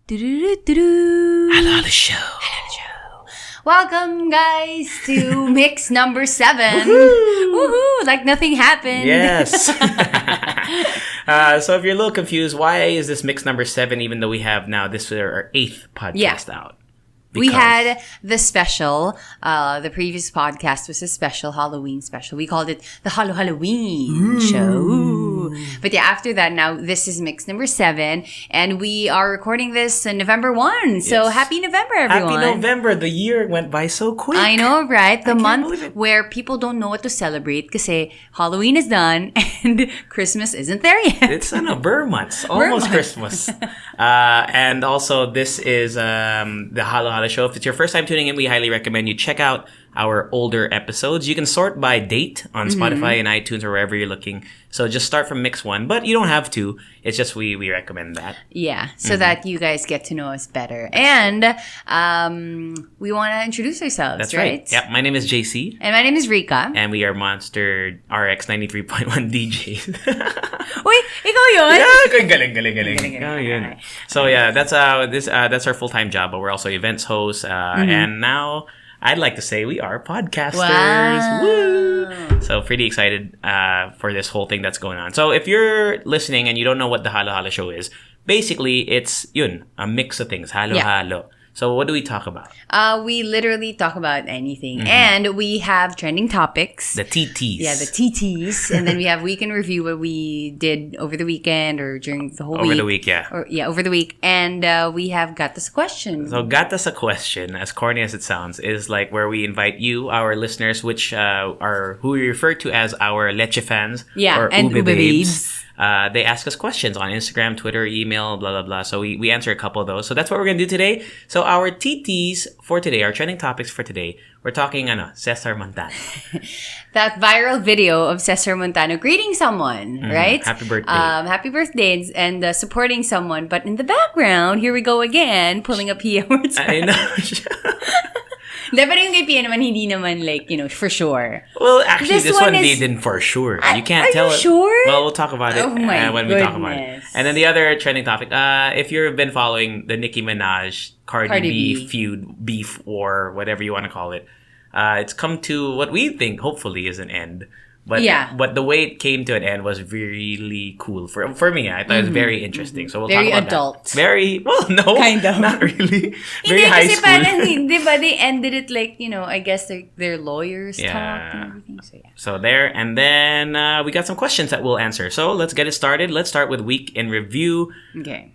Hello, the show. Welcome, guys, to mix number 7. Woohoo! Like nothing happened. Yes. So if you're a little confused, why is this mix number 7 even though we have now this is our 8th podcast out? We had the special. The previous podcast was a special Halloween special. We called it the Halloween show. But yeah, after that, now this is mix number 7. And we are recording this on November 1. So Yes. happy November, everyone. Happy November. The year went by so quick. I know, right? The can't month believe it. where people don't know what to celebrate kasi Halloween is done and Christmas isn't there yet. It's Burr months. Almost Christmas. And also, this is the Halo Show. If it's your first time tuning in, we highly recommend you check out our older episodes. You can sort by date on Spotify and iTunes or wherever you're looking. So just start from mix 1, but you don't have to. It's just we recommend that. Yeah, so that you guys get to know us better. And we want to introduce ourselves, That's right. Yep. My name is JC. And my name is Rica. And we are Monster RX 93.1 DJs. Uy, ikaw yun? Yeah, galing. Oh, yun. So yeah, that's our full-time job, but we're also events hosts. And now I'd like to say we are podcasters. Wow. Woo! So pretty excited for this whole thing that's going on. So if you're listening and you don't know what the Halo Halo Show is, basically it's a mix of things. Halo Halo. So what do we talk about? We literally talk about anything. And we have trending topics. The TTs. Yeah, the TTs. And then we have week in review, what we did over the weekend or during the whole week. Over the week, yeah. Over the week. And we have Got Us a Question. So Got Us a Question, as corny as it sounds, is like where we invite you, our listeners, which are who we refer to as our Leche fans. Yeah, or and Ube Ube Babes. They ask us questions on Instagram, Twitter, email, blah, blah, blah. So we answer a couple of those. So that's what we're going to do today. So our TTs for today, our trending topics for today, we're talking Cesar Montano. That viral video of Cesar Montano greeting someone, right? Happy birthday. Happy birthday and supporting someone. But in the background, here we go again, pulling up Pia words. I know. Pero yung kay Pia naman, hindi naman like, for sure. Well, actually, this one is... didn't for sure. You can't are tell you it. Sure? Well, we'll talk about it when we talk about it. And then the other trending topic, if you've been following the Nicki Minaj, Cardi B feud, beef war, whatever you want to call it, it's come to what we think, hopefully, is an end. But the way it came to an end was really cool for me. I thought it was very interesting. So we'll very talk about adult. That. Very no, kind of, not really. Very high school. Diba, they ended it like I guess their lawyers talked and everything. So yeah. So there, and then we got some questions that we'll answer. So let's get it started. Let's start with week in review. Okay.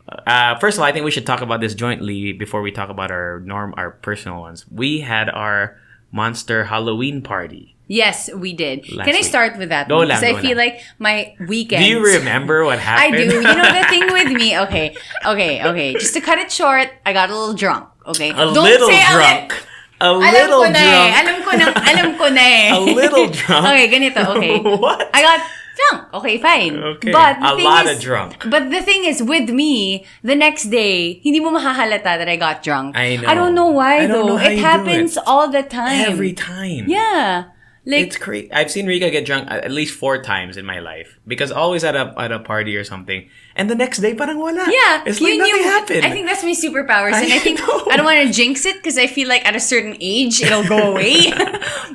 First of all, I think we should talk about this jointly before we talk about our personal ones. We had our Monster Halloween party. Yes, we did. Can I start with that? Because I feel like my weekend. Do you remember what happened? I do. The thing with me. Okay. Just to cut it short, I got a little drunk. Okay. A little drunk. Alam ko na eh. A little drunk. Okay, ganito. Okay. What? I got drunk. Okay, fine. Okay. But a lot of drunk. But the thing is, with me, the next day, hindi mo mahahalata that I got drunk. I know. I don't know why though. Know it happens all the time. Every time. Yeah. Like, it's crazy. I've seen Rica get drunk at least 4 times in my life because always at a party or something, and the next day parang wala. Yeah, it's like nothing happened. I think that's my superpowers, and I think I don't want to jinx it because I feel like at a certain age it'll go away.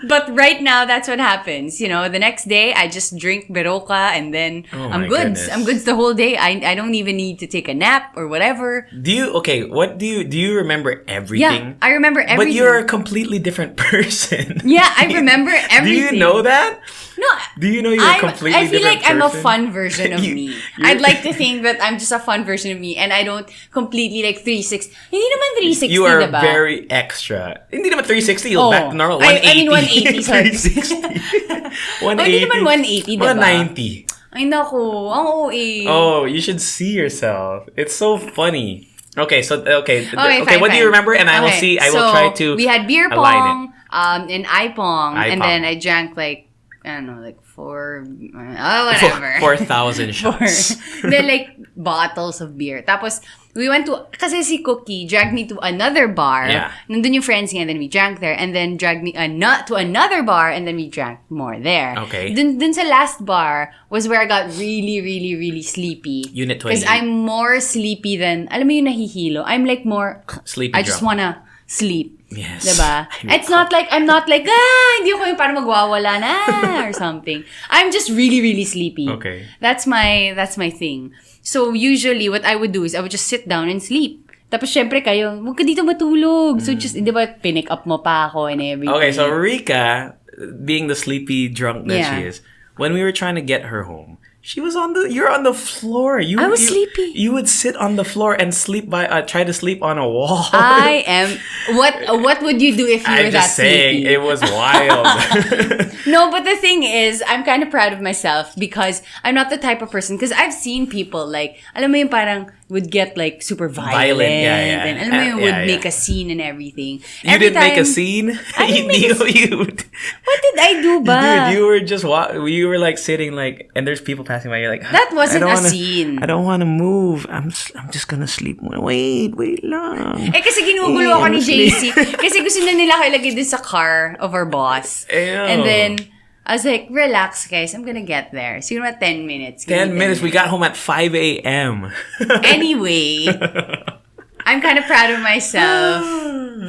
But right now, that's what happens. The next day I just drink beroka and then I'm good. Goodness. I'm good the whole day. I don't even need to take a nap or whatever. What do you remember everything? Yeah, I remember everything. But you're a completely different person. Yeah, I remember everything. Do you know that? No. Do you know you're a completely different person? I feel like I'm a fun version of me. I'd like to think that I'm just a fun version of me and I don't completely like 360. Hindi naman 360, you are diba? very extra. Hindi naman 360, you'll back to normal. 180. I mean 180, sorry. 360. 180. Hindi naman 180, diba? 190. Ay, naku. Ang OA. Oh, you should see yourself. It's so funny. Okay, so, okay. Fine, what do you remember? And I will see, I will try to we had beer pong, and iPong, and then I drank like I don't know, like whatever. 4,000 shots. They're like bottles of beer. Tapos, we went to, kasi si Cookie dragged me to another bar. Yeah. Nandun yung friends niya, and then we drank there. And then dragged me to another bar, and then we drank more there. Okay. Dun sa last bar was where I got really, really, really sleepy. Unit 20. Because I'm more sleepy than, alam mo yung nahihilo. I'm like more, Sleepy I just wanna sleep. Yes. Diba? It's not like, I'm not like, hindi ako yung parang magwawala na or something. I'm just really, really sleepy. Okay. That's my thing. So, usually, what I would do is, I would just sit down and sleep. Tapos, syempre, kayo, huwag ka dito matulog. So, just, di ba, pinick up mo pa ako and everything. Okay, so Rica, being the sleepy drunk that she is, when we were trying to get her home, you're on the floor. I was sleepy. You would sit on the floor and sleep try to sleep on a wall. I am, what would you do if you were that sleepy? It was wild. No, but the thing is, I'm kind of proud of myself because I'm not the type of person, because I've seen people like, alam mo yung parang would get like super violent. Yeah. And alam mo yung would make a scene and everything. You didn't make a scene? I didn't make a scene. What did I do ba? Dude, you were like sitting like, and there's people passing by, you're like, that wasn't a scene. I don't want to move. I'm just gonna sleep. Wait lang. Kasi ginugulo ako ni JC. Kasi gusto na nila ako ilagay din sa car of our boss. Ew. And then, I was like, relax guys, I'm gonna get there. So, 10 minutes. 10 minutes. We got home at 5 a.m. Anyway, I'm kind of proud of myself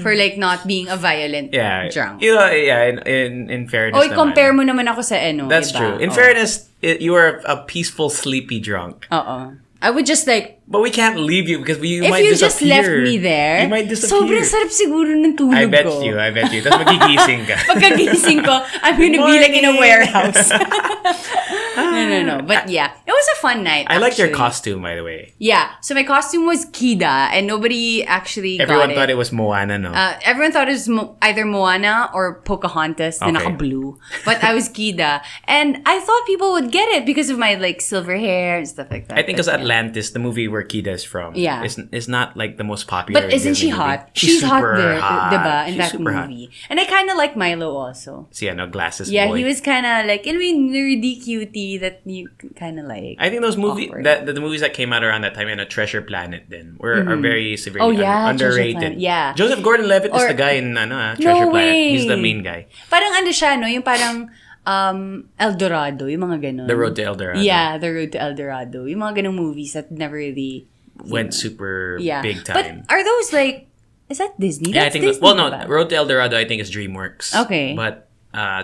for like not being a violent drunk. In fairness Oy, compare mo naman ako sa That's iba. true. In fairness, you are a peaceful, sleepy drunk. I would just like... But we can't leave you because you If might disappear. you just left me there, you might disappear. Sobrang sarap siguro ng tulog I bet ko. you. Tapos magigising ka. Pagkagising ko, I'm gonna be like in a warehouse. No. But yeah, it was a fun night. I liked your costume, by the way. Yeah. So my costume was Kida, and nobody actually Everyone got it. thought it was Moana, no? Everyone thought it was either Moana or Pocahontas, na naka-blue. But I was Kida. And I thought people would get it because of my like silver hair and stuff like that. I think because Atlantis, the movie where Kida is from, is not like the most popular. But isn't she Disney hot? movie. She's hot super there, hot. diba? In She's that super movie. Hot. And I kind of like Milo also. So glasses yeah, boy. He was kind of like, nerdy cutie that you kind of like. I think those movies, the movies that came out around that time, Treasure Planet, then are very severely underrated. Yeah. Joseph Gordon-Levitt is the guy in Treasure Planet. He's the main guy. Parang siya, no? Yung parang El Dorado, yung mga ganon. The Road to El Dorado. Yeah, The Road to El Dorado. Yung mga ganong movies that never really went super big time. But are those like, is that Disney? Yeah, That's I think. Disney, Road to El Dorado, I think is DreamWorks. Okay. But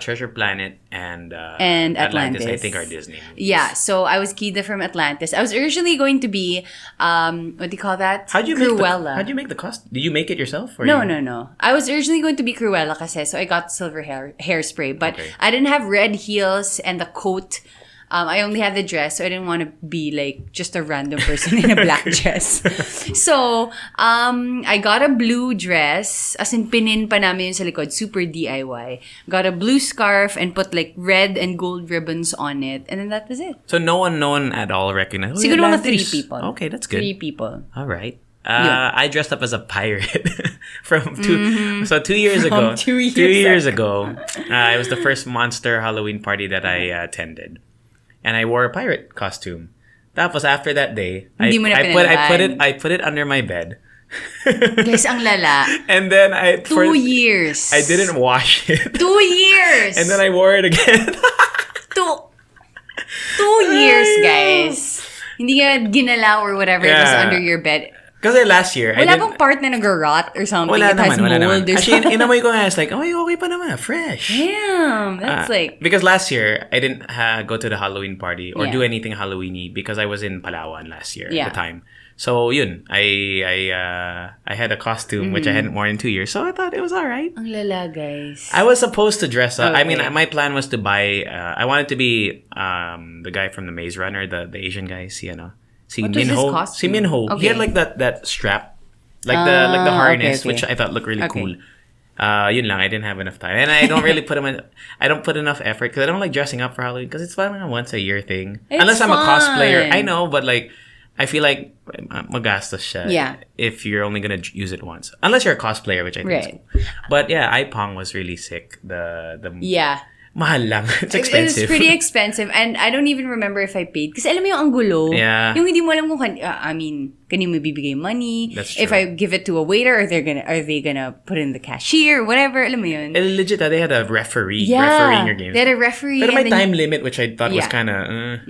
Treasure Planet and Atlantis, I think, are Disney movies. Yeah, so I was Kida from Atlantis. I was originally going to be, what do you call that? How'd you Cruella. How'd you make the costume? Did you make it yourself? Or No. I was originally going to be Cruella kasi, so I got silver hairspray. But I didn't have red heels and the coat. I only had the dress, so I didn't want to be like just a random person in a black dress. So, I got a blue dress, as in pinin pa namin yun sa likod, super DIY. Got a blue scarf and put like red and gold ribbons on it, and then that was it. So no one at all recognized. Siguro mga 3 people. Okay, that's good. 3 people. All right. I dressed up as a pirate from 2 years ago. 2 years ago, it was the first Monster Halloween party that I attended. And I wore a pirate costume. Tapos after that day, I put it under my bed. Guys, ang lala. And then 2 years. I didn't wash it. 2 years. And then I wore it again. 2 years, guys. Hindi ka ginala or whatever. It was under your bed. Kasi last year, wala bang part na nag-rot or something? Wala it has naman. mold or something. Actually, inamoy ko nga, it's like, okay pa naman, fresh. Damn, that's like... Because last year, I didn't go to the Halloween party or do anything Halloween-y because I was in Palawan last year at the time. So, yun, I had a costume which I hadn't worn in 2 years, so I thought it was alright. Ang lala, guys. I was supposed to dress up. Okay. I mean, my plan was to buy, I wanted to be the guy from the Maze Runner, the Asian guy, Si Minho. Okay. He had like that strap, like the harness, okay. which I thought looked really cool. Yun lang, I didn't have enough time, and I don't really I don't put enough effort because I don't like dressing up for Halloween because it's like a once a year thing. Unless I'm a cosplayer, I know, but like I feel like magastos siya if you're only gonna use it once. Unless you're a cosplayer, which I think is cool. But yeah, Ipong was really sick. Mahal lang. It's expensive. It's pretty expensive. And I don't even remember if I paid. Kasi alam mo yung ang gulo. Yeah. Yung hindi mo alam kung kanino mo bibigay money. That's true. If I give it to a waiter, are they gonna put in the cashier, whatever. Alam mo yun. And legit, they had a referee. Yeah. Refereeing your games. They had a referee. Pero may time limit, which I thought was kind of,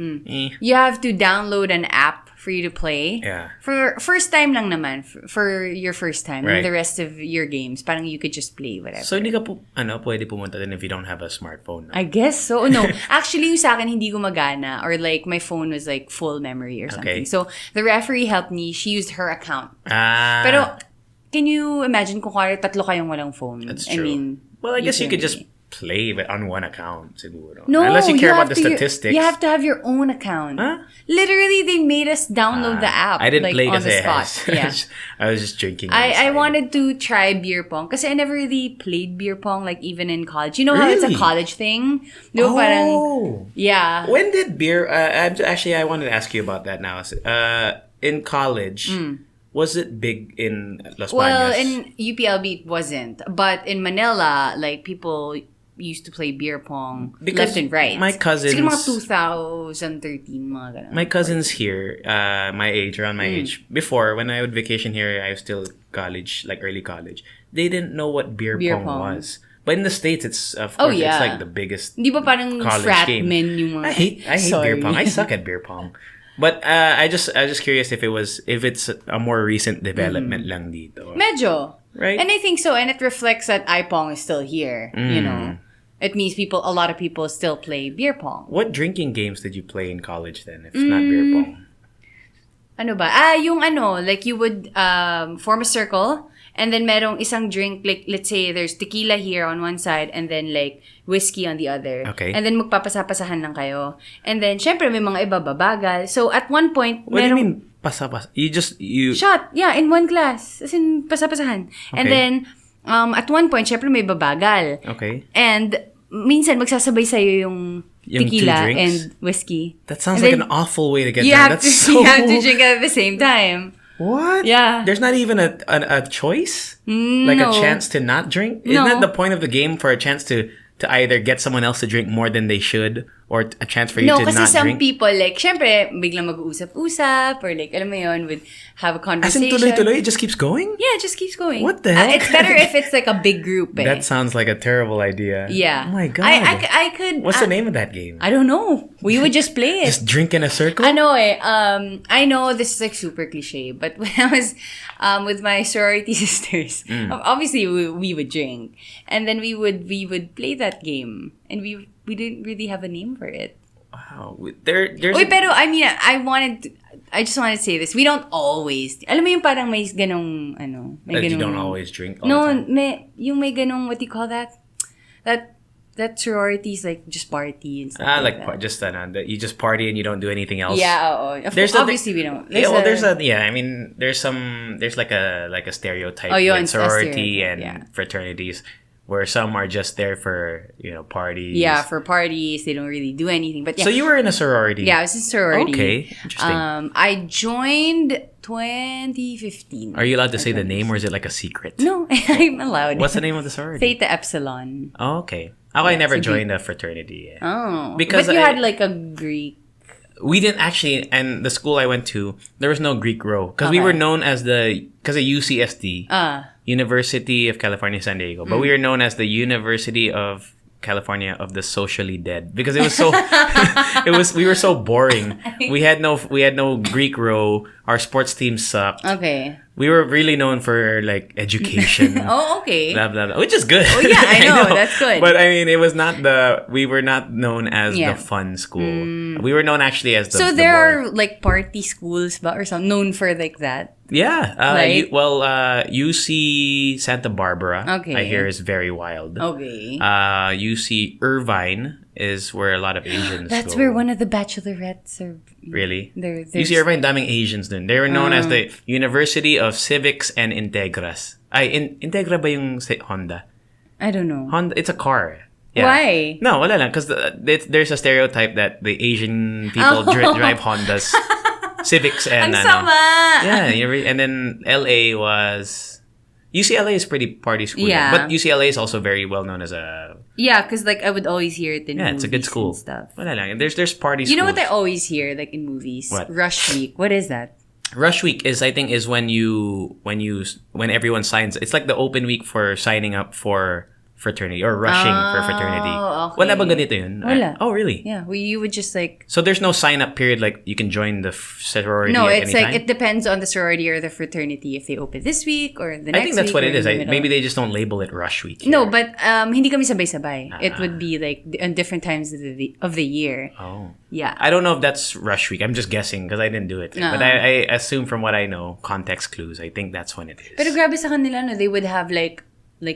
You have to download an app for you to play. Yeah. For first time lang naman. For your first time. Right. And the rest of your games, parang you could just play whatever. So, hindi ka pwede pumunta din if you don't have a smartphone. No? I guess so. No. Actually, yung sa akin, hindi gumagana. Or like, my phone was like full memory or something. Okay. So, the referee helped me. She used her account. Ah. Pero, can you imagine kung tatlo kayong walang phone? That's true. I mean, well, I guess you could just play but on one account, siguro. No, unless you care about the statistics. You have to have your own account. Huh? Literally, they made us download the app. I didn't play on the kasi spot. Yeah. I was just drinking. I wanted to try beer pong kasi I never really played beer pong, like even in college. You know how it's a college thing? Diba, parang, yeah. When did beer... actually, I wanted to ask you about that now. In college... Was it big in Las Bañas? Well, in UPLB it wasn't. But in Manila, like, people used to play beer pong left and right. My cousins... Siguro mga 2013, mga ganun. My cousins here, my age, around my age, before, when I would vacation here, I was still college, like early college, they didn't know what beer pong was. But in the States, it's, of course, it's like the biggest Di ba parang college frat game. men yung mga... I hate beer pong. I suck at beer pong. But I was just curious if it's a more recent development lang dito. Medyo. Right? And I think so. And it reflects that iPong is still here. You know? It means a lot of people still play beer pong. What drinking games did you play in college then, if not beer pong? Ano ba? Like you would form a circle and then merong isang drink, like let's say there's tequila here on one side and then like whiskey on the other. Okay. And then magpapasapasahan lang kayo. And then syempre may mga iba babagal. So at one point, what do you mean pasa-pasa? You shot, yeah, in one glass. As in pasapasahan. Okay. And then at one point, syempre may babagal. Okay. And minsan magsasabay sa'yo yung tequila and whiskey. That sounds like an awful way to get drunk. You have to drink it at the same time. What? Yeah. There's not even a choice? Like a chance to not drink? Isn't that the point of the game, for a chance to either get someone else to drink more than they should or a chance for you to not drink? No, kasi some people, like, syempre, biglang mag-uusap-usap or like, alam mo yun, would have a conversation. As in tuloy-tuloy, it just keeps going? Yeah, it just keeps going. What the hell? It's better if it's like a big group. That sounds like a terrible idea. Yeah. Oh my God. I could... What's the name of that game? I don't know. We would just play it. Just drink in a circle? I know this is like super cliche, but when I was with my sorority sisters, obviously we would drink. And then we would play that game. And we didn't really have a name for it. Wow. There's pero I mean, I just wanted to say this. We don't always. Alam mo yung parang may ganong, may ganong... You don't always drink all the time? No, may ganong, what do you call that? That sororities, like, just party and stuff like that. Just that you just party and you don't do anything else. Yeah, obviously we don't. There's like a stereotype with sorority and fraternities, where some are just there for, parties. Yeah, for parties. They don't really do anything. But yeah. So you were in a sorority? Yeah, I was in a sorority. Okay, interesting. I joined 2015. Are you allowed to say the name, or is it like a secret? No, I'm allowed. What's the name of the sorority? Theta Epsilon. Oh, okay. I never joined a fraternity. Oh. Because but you had like a Greek... We didn't actually, and the school I went to, there was no Greek row. Because we were known as because of UCSD, University of California, San Diego. But we were known as the University of California of the Socially Dead. Because it was so, we were so boring. We had no Greek row. Our sports team sucked. Okay. We were really known for like education. Oh, okay. Blah, blah, blah, which is good. Oh, yeah, I know. That's good. But I mean, we were not known as the fun school. We were known actually as the So there are like party schools or something known for like that? Yeah. UC Santa Barbara, okay, I hear, is very wild. Okay. UC Irvine is where a lot of Asians That's go. where one of the bachelorettes are. Really? UC Irvine, daming Asians dun. They were known as the University of Civics and Integras. Integra ba yung Honda? I don't know. Honda, it's a car. Yeah. Why? No, wala lang. Because there's a stereotype that the Asian people drive Hondas. Civics and... Ang sama! Yeah, and then LA was... UCLA is pretty party school. Yeah. But UCLA is also very well known as a... Yeah, because like I would always hear it in movies. Yeah, it's a good school. And stuff. Wala lang. There's party schools. You know what I always hear like in movies? What? Rush Week. What is that? Rush Week is, I think, is when everyone signs. It's like the open week for signing up for fraternity or rushing for fraternity. Okay. Wala bang ganito yun? Wala. Oh, really? Yeah, you would just like... So there's no sign-up period, like you can join the sorority No, at it's any like time? it depends on the sorority or the fraternity if they open this week or the next week. I think that's what it is. in the middle. Maybe they just don't label it Rush Week here. No, but hindi kami sabay-sabay. It would be like on different times of the year. Oh. Yeah. I don't know if that's Rush Week. I'm just guessing because I didn't do it. But I assume from what I know, context clues, I think that's when it is. Pero grabe sa kanila, no? They would have like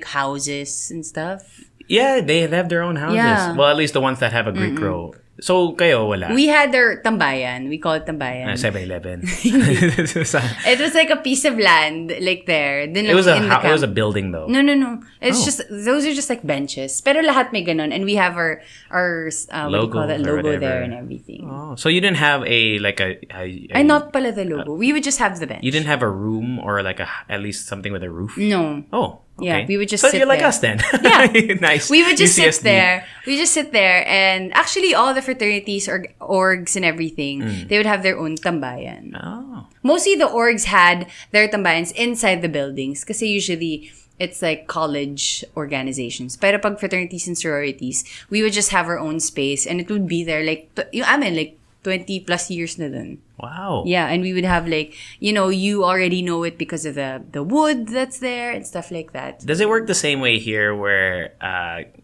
houses and stuff. Yeah, they have their own houses. Yeah. Well, at least the ones that have a Greek row. So, kayo, wala? We had their tambayan. We call it tambayan. 7-Eleven. It was like a piece of land, like there. It was a building, though. No. It's just, those are just like benches. Pero lahat may ganon. And we have our what do you call that, logo there and everything. Oh, so you didn't have not pala the logo. We would just have the bench. You didn't have a room or like at least something with a roof? No. Oh. Okay. Yeah, we would just sit sit you're like there. us then. Yeah. Nice. We would just UCSD. sit there. We just sit there, and actually all the fraternities or orgs and everything, they would have their own tambayan. Oh. Mostly the orgs had their tambayans inside the buildings kasi usually it's like college organizations. Pero pag fraternities and sororities, we would just have our own space and it would be there like 20 plus years na dun. Wow. Yeah, and we would have like, you already know it because of the wood that's there and stuff like that. Does it work the same way here where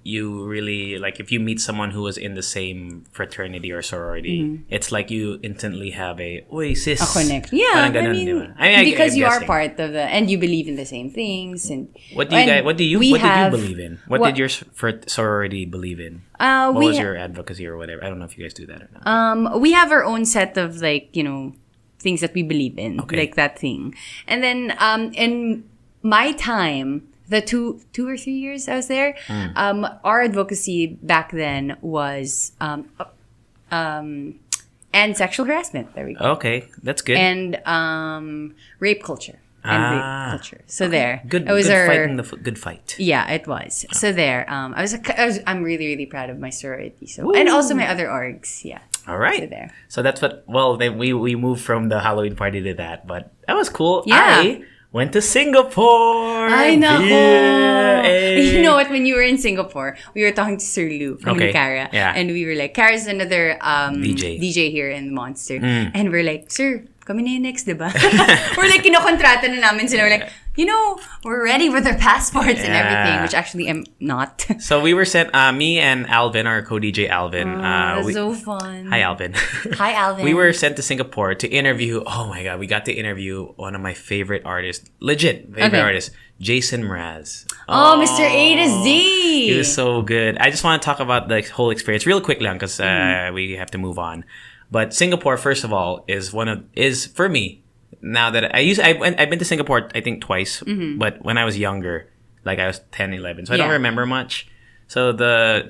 you really, like if you meet someone who was in the same fraternity or sorority, it's like you instantly have a sis. A connect. Yeah, ganun, because I'm you are guessing. part of and you believe in the same things. And What did you believe in? What did your sorority believe in? What was your advocacy or whatever? I don't know if you guys do that or not. We have our own set of like, things that we believe in, like that thing. And then in my time, the two or 3 years I was there, our advocacy back then was and sexual harassment. There we go. Okay, that's good. And rape culture. And rape culture. So there. Good fighting the good fight. Yeah, it was. So there. I'm really, really proud of my sorority. So and also my other orgs. Yeah. All right. So there. So that's what. Well, then we moved from the Halloween party to that, but that was cool. Yeah. I went to Singapore. I know. Yeah, hey. You know what? When you were in Singapore, we were talking to Sir Lou from Cara. Yeah. And we were like, Cara's another DJ here in Monster. And we're like, Sir, kami na yung next, diba? We're like, kinokontrata na namin sila. We're like, we're ready with our passports and everything, which actually I'm not. So we were sent, me and Alvin, our co-DJ Alvin. That's so fun. Hi, Alvin. Hi, Alvin. We were sent to Singapore to interview, oh my God, we got to interview one of my favorite artists, legit favorite artist, Jason Mraz. Oh, Mr. A to Z. He was so good. I just want to talk about the whole experience real quick lang because we have to move on. But Singapore, first of all, is for me, now that I've been to Singapore, I think twice, but when I was younger, like I was 10, 11, so I don't remember much. So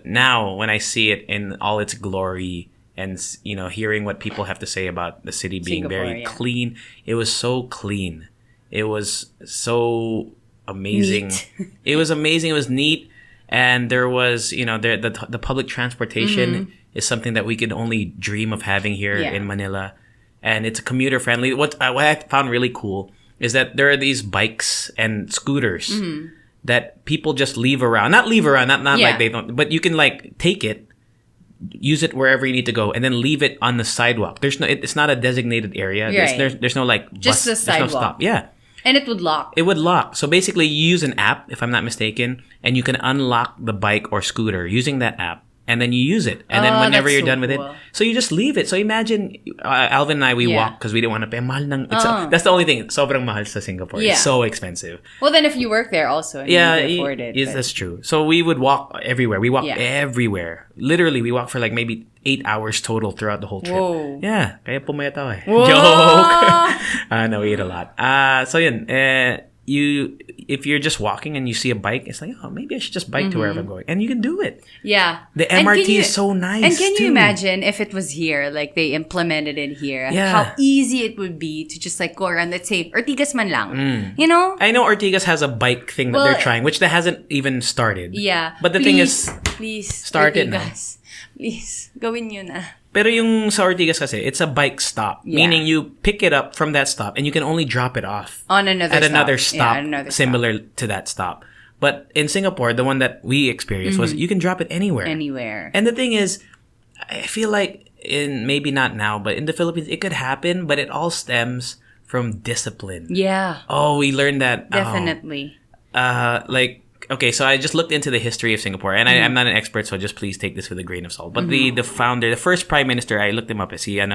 now when I see it in all its glory and, hearing what people have to say about the city being very clean, it was so clean. It was so amazing. It was amazing. It was neat. And there was, the public transportation is something that we could only dream of having here in Manila. And it's commuter friendly. What I found really cool is that there are these bikes and scooters that people just leave around. Not like they don't, but you can like take it, use it wherever you need to go, and then leave it on the sidewalk. It's not a designated area. Right. There's no like just bus, the sidewalk. there's no stop. Yeah. And it would lock. It would lock. So basically, you use an app, if I'm not mistaken, and you can unlock the bike or scooter using that app. And then you use it. And then whenever you're done with it, so you just leave it. So imagine, Alvin and I, we walk because we didn't want to pay. Mahal ng, that's the only thing. Sobrang mahal sa Singapore. Yeah. It's so expensive. Well, then if you work there also, and you can afford it. Yes, that's true. So we would walk everywhere. We walked everywhere. Literally, we walked for like maybe 8 hours total throughout the whole trip. Whoa. Yeah. Kaya pumayat ako eh. Joke. No, we ate a lot. So yun. if you're just walking and you see a bike, it's like, oh, maybe I should just bike to wherever I'm going, and you can do it. Yeah, the MRT is so nice. And can too. you imagine if it was here, like they implemented it here, Yeah. how easy it would be to just like go around, let's say Ortigas man lang, you know? I know Ortigas has a bike thing that they're trying, which that hasn't even started. Yeah, but the thing is, please start it na. Please, gawin nyo na. Pero yung sa Ortigas kasi, it's a bike stop. Yeah. Meaning you pick it up from that stop and you can only drop it off On another at stop. another stop, Yeah, another similar to that stop. But in Singapore, the one that we experienced was you can drop it anywhere. Anywhere. And the thing is, I feel like maybe not now, but in the Philippines, it could happen, but it all stems from discipline. Yeah. Oh, we learned that. Definitely. Okay, so I just looked into the history of Singapore, and I'm not an expert, so just please take this with a grain of salt. But the founder, the first prime minister, I looked him up. What's his name?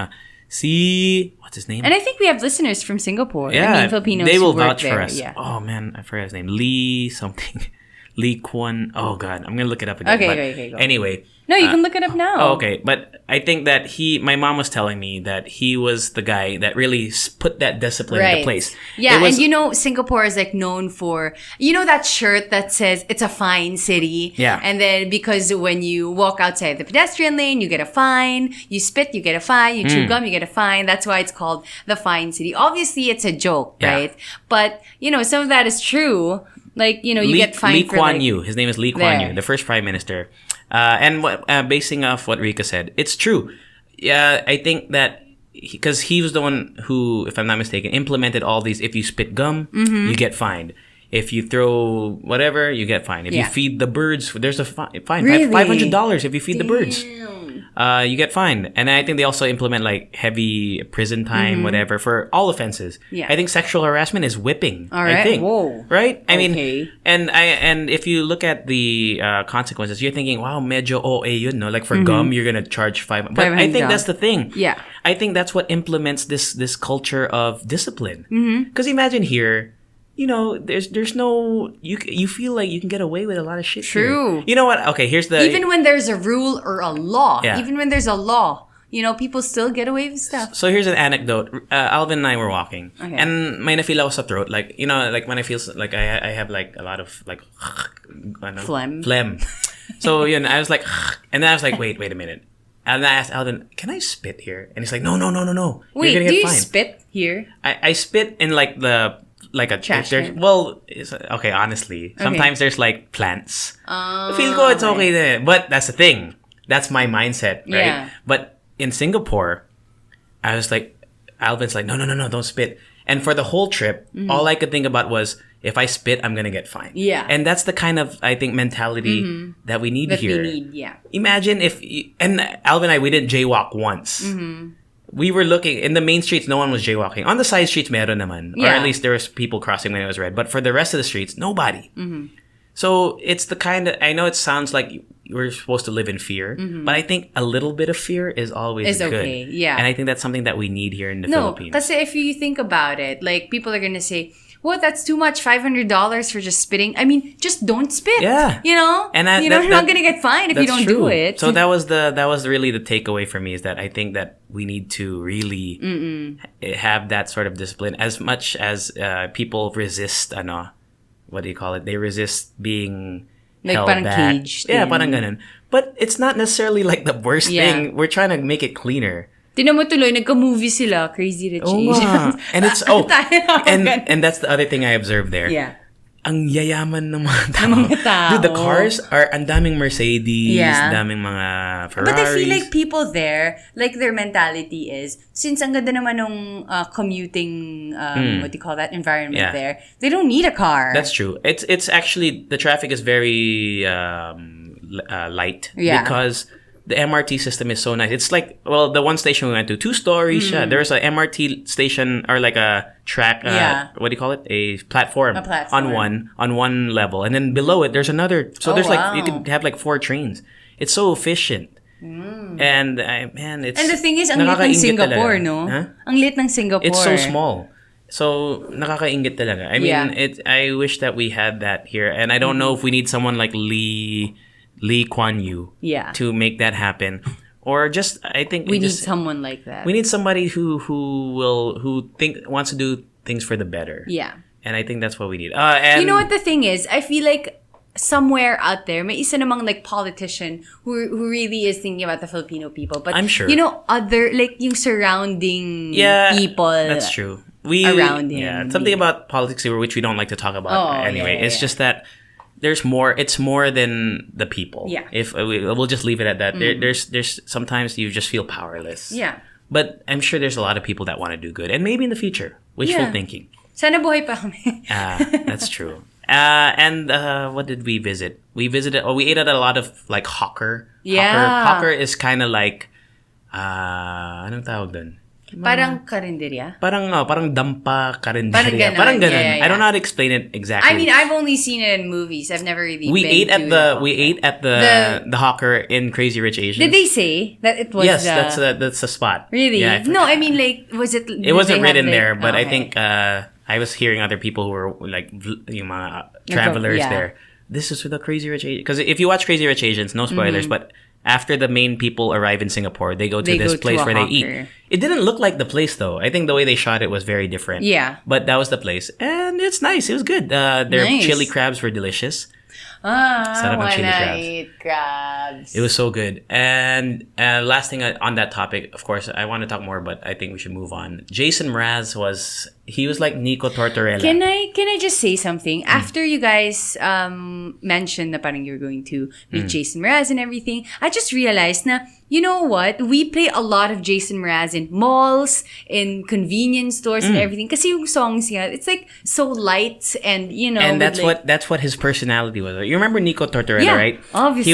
And I think we have listeners from Singapore. Yeah, I mean, Filipinos they will who work vouch there. for us. Yeah. Oh man, I forgot his name. Lee something. Lee Kwan. Oh god, I'm gonna look it up again. Okay, go. Anyway. No, you can look it up now. Oh, okay, but I think that my mom was telling me that he was the guy that really put that discipline into place. Yeah, and you know, Singapore is like known for, you know, that shirt that says it's a fine city. Yeah. And then because when you walk outside the pedestrian lane, you get a fine. You spit, you get a fine. You chew gum, you get a fine. That's why it's called the fine city. Obviously, it's a joke, right? But, you know, some of that is true. Like, you know, you get fined Lee for Kuan like... Yew. His name is Lee Kuan Yew, the first prime minister. And basing off what Rica said, it's true. Yeah, I think that because he was the one who, if I'm not mistaken, implemented all these. If you spit gum, you get fined. If you throw whatever, you get fined. If you feed the birds, there's a fine. Really? $500 if you feed the birds. You get fined. And I think they also implement like heavy prison time, whatever, for all offenses. Yeah. I think sexual harassment is whipping. All right. I think. Whoa. Right? I mean, Okay. and if you look at the consequences, you're thinking, wow, medyo OA yun, no? Like for gum, you're gonna charge $500. But I think that's the thing. Yeah. I think that's what implements this culture of discipline. Because imagine here, you know, there's no you feel like you can get away with a lot of shit. True. Here. You know what? Okay, here's the Even when there's a rule or a law, Yeah. even when there's a law, you know, people still get away with stuff. So here's an anecdote. Alvin and I were walking, Okay. and may na-feel ako sa throat. Like, you know, like when I feel like I have like a lot of like phlegm. So yun, I was like, and then I was like, wait a minute. And I asked Alvin, can I spit here? And he's like, no. Wait, You're gonna do get you fined. spit here? I spit in like a Trash there's- can. well, okay, honestly, sometimes there's like plants. Feel ko it's okay there, but that's the thing. That's my mindset, right? Yeah. But in Singapore, I was like, Alvin's like, no, don't spit. And for the whole trip, all I could think about was, if I spit, I'm gonna get fined. Yeah. And that's the kind of, I think, mentality that we need That here. we need, yeah. Imagine and Alvin and I, we didn't jaywalk once. We were looking in the main streets. No one was jaywalking. On the side streets, meron naman, or Yeah. at least there was people crossing when it was red. But for the rest of the streets, nobody. So it's the kind of, I know it sounds like we're supposed to live in fear, but I think a little bit of fear is always Is good. okay, yeah. And I think that's something that we need here in the No, Philippines. kasi if you think about it, like people are gonna say, "What? That's too much. $500 for just spitting." I mean, just don't spit. Yeah. You know, And you're not gonna get fined if you that's don't do true. it. So that was really the takeaway for me, is that I think that we need to really have that sort of discipline, as much as people resist. What do you call it? They resist being Like held parang back. caged Yeah, in. parang ganun. But it's not necessarily like the worst Yeah. thing. We're trying to make it cleaner. Tinan mo tuloy, nagka-movie sila, Crazy Rich Oh, Asians. and it's and that's the other thing I observed there. Yeah. Ang yayaman ng mga tao. mga tao. Dude, the cars are ang daming Mercedes, Yeah. daming mga Ferraris. But I feel like people there, like their mentality is, since ang ganda naman ng commuting, what do you call that, environment Yeah. there, they don't need a car. That's true. It's actually, the traffic is very light, Yeah. because the MRT system is so nice. It's like, well, the one station we went to, 2 stories siya. There's a MRT station, or like a track, Yeah. what do you call it? A platform. A platform. on one level. And then below it, there's another. So Oh, there's like, you wow. could have like 4 trains. It's so efficient. And it's... And the thing is, ang lit ng nakakaingit Singapore, talaga. no? Huh? Ang lit ng Singapore. It's so small. So, nakakaingit talaga. I mean, Yeah. I wish that we had that here. And I don't know if we need someone like Lee Kuan Yew Yeah. to make that happen. Or just, I think... We need someone like that. We need somebody who wants to do things for the better. Yeah. And I think that's what we need. And you know what the thing is? I feel like somewhere out there, may isa namang like politician who really is thinking about the Filipino people. But I'm sure. you know, other like yung surrounding people. That's true. Around him. Yeah, something about politics which we don't like to talk about anyway. It's just that there's more. It's more than the people. Yeah. If we'll just leave it at that. There's sometimes you just feel powerless. Yeah. But I'm sure there's a lot of people that want to do good, and maybe in the future, wishful thinking. Sana buhay pa kami. That's true. And what did we visit? We ate at a lot of like hawker. Yeah. Hawker is kind of like, anong tawag dun? Parang karinderya? Parang dampa karinderya. Parang ganun. Yeah. I don't know how to explain it exactly. I mean, I've only seen it in movies. I've never really We ate at the hawker in Crazy Rich Asians. Did they say that it was Yes, that's the spot. Really? Yeah, no, I mean like was it It wasn't written there, but I think I was hearing other people who were like yung mga travelers there. This is for the Crazy Rich Asians. Because if you watch Crazy Rich Asians, no spoilers, but after the main people arrive in Singapore, they go to this place where they eat. It didn't look like the place though. I think the way they shot it was very different. Yeah. But that was the place. And it's nice. It was good. Their chili crabs were delicious. Sarap ang chili crabs. It was so good. And last thing on that topic, of course, I want to talk more, but I think we should move on. Jason Mraz was like Nico Tortorella. Can I just say something? After you guys mentioned na parang you're going to meet Jason Mraz and everything, I just realized na, you know what? We play a lot of Jason Mraz in malls, in convenience stores and everything. Kasi yung songs niya, it's like so light and, you know. And that's what his personality was. You remember Nico Tortorella, right? Obviously.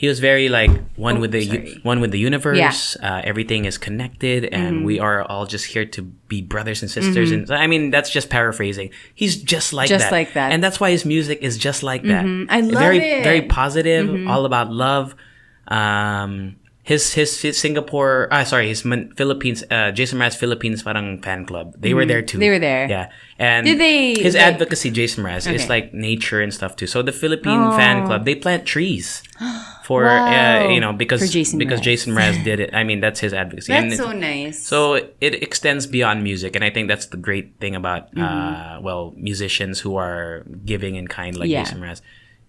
He was very like one with the universe. Yeah. Everything is connected, and we are all just here to be brothers and sisters. And I mean, that's just paraphrasing. He's just like that, and that's why his music is just like that. I love it. Very positive, all about love. His Singapore, his Philippines, Jason Mraz Philippines parang fan club. They were there too. They were there. Yeah. And his advocacy, Jason Mraz, is like nature and stuff too. So the Philippine fan club, they plant trees for, because Jason Mraz did it. I mean, that's his advocacy. That's so nice. So it extends beyond music. And I think that's the great thing about, musicians who are giving in kind like Jason Mraz.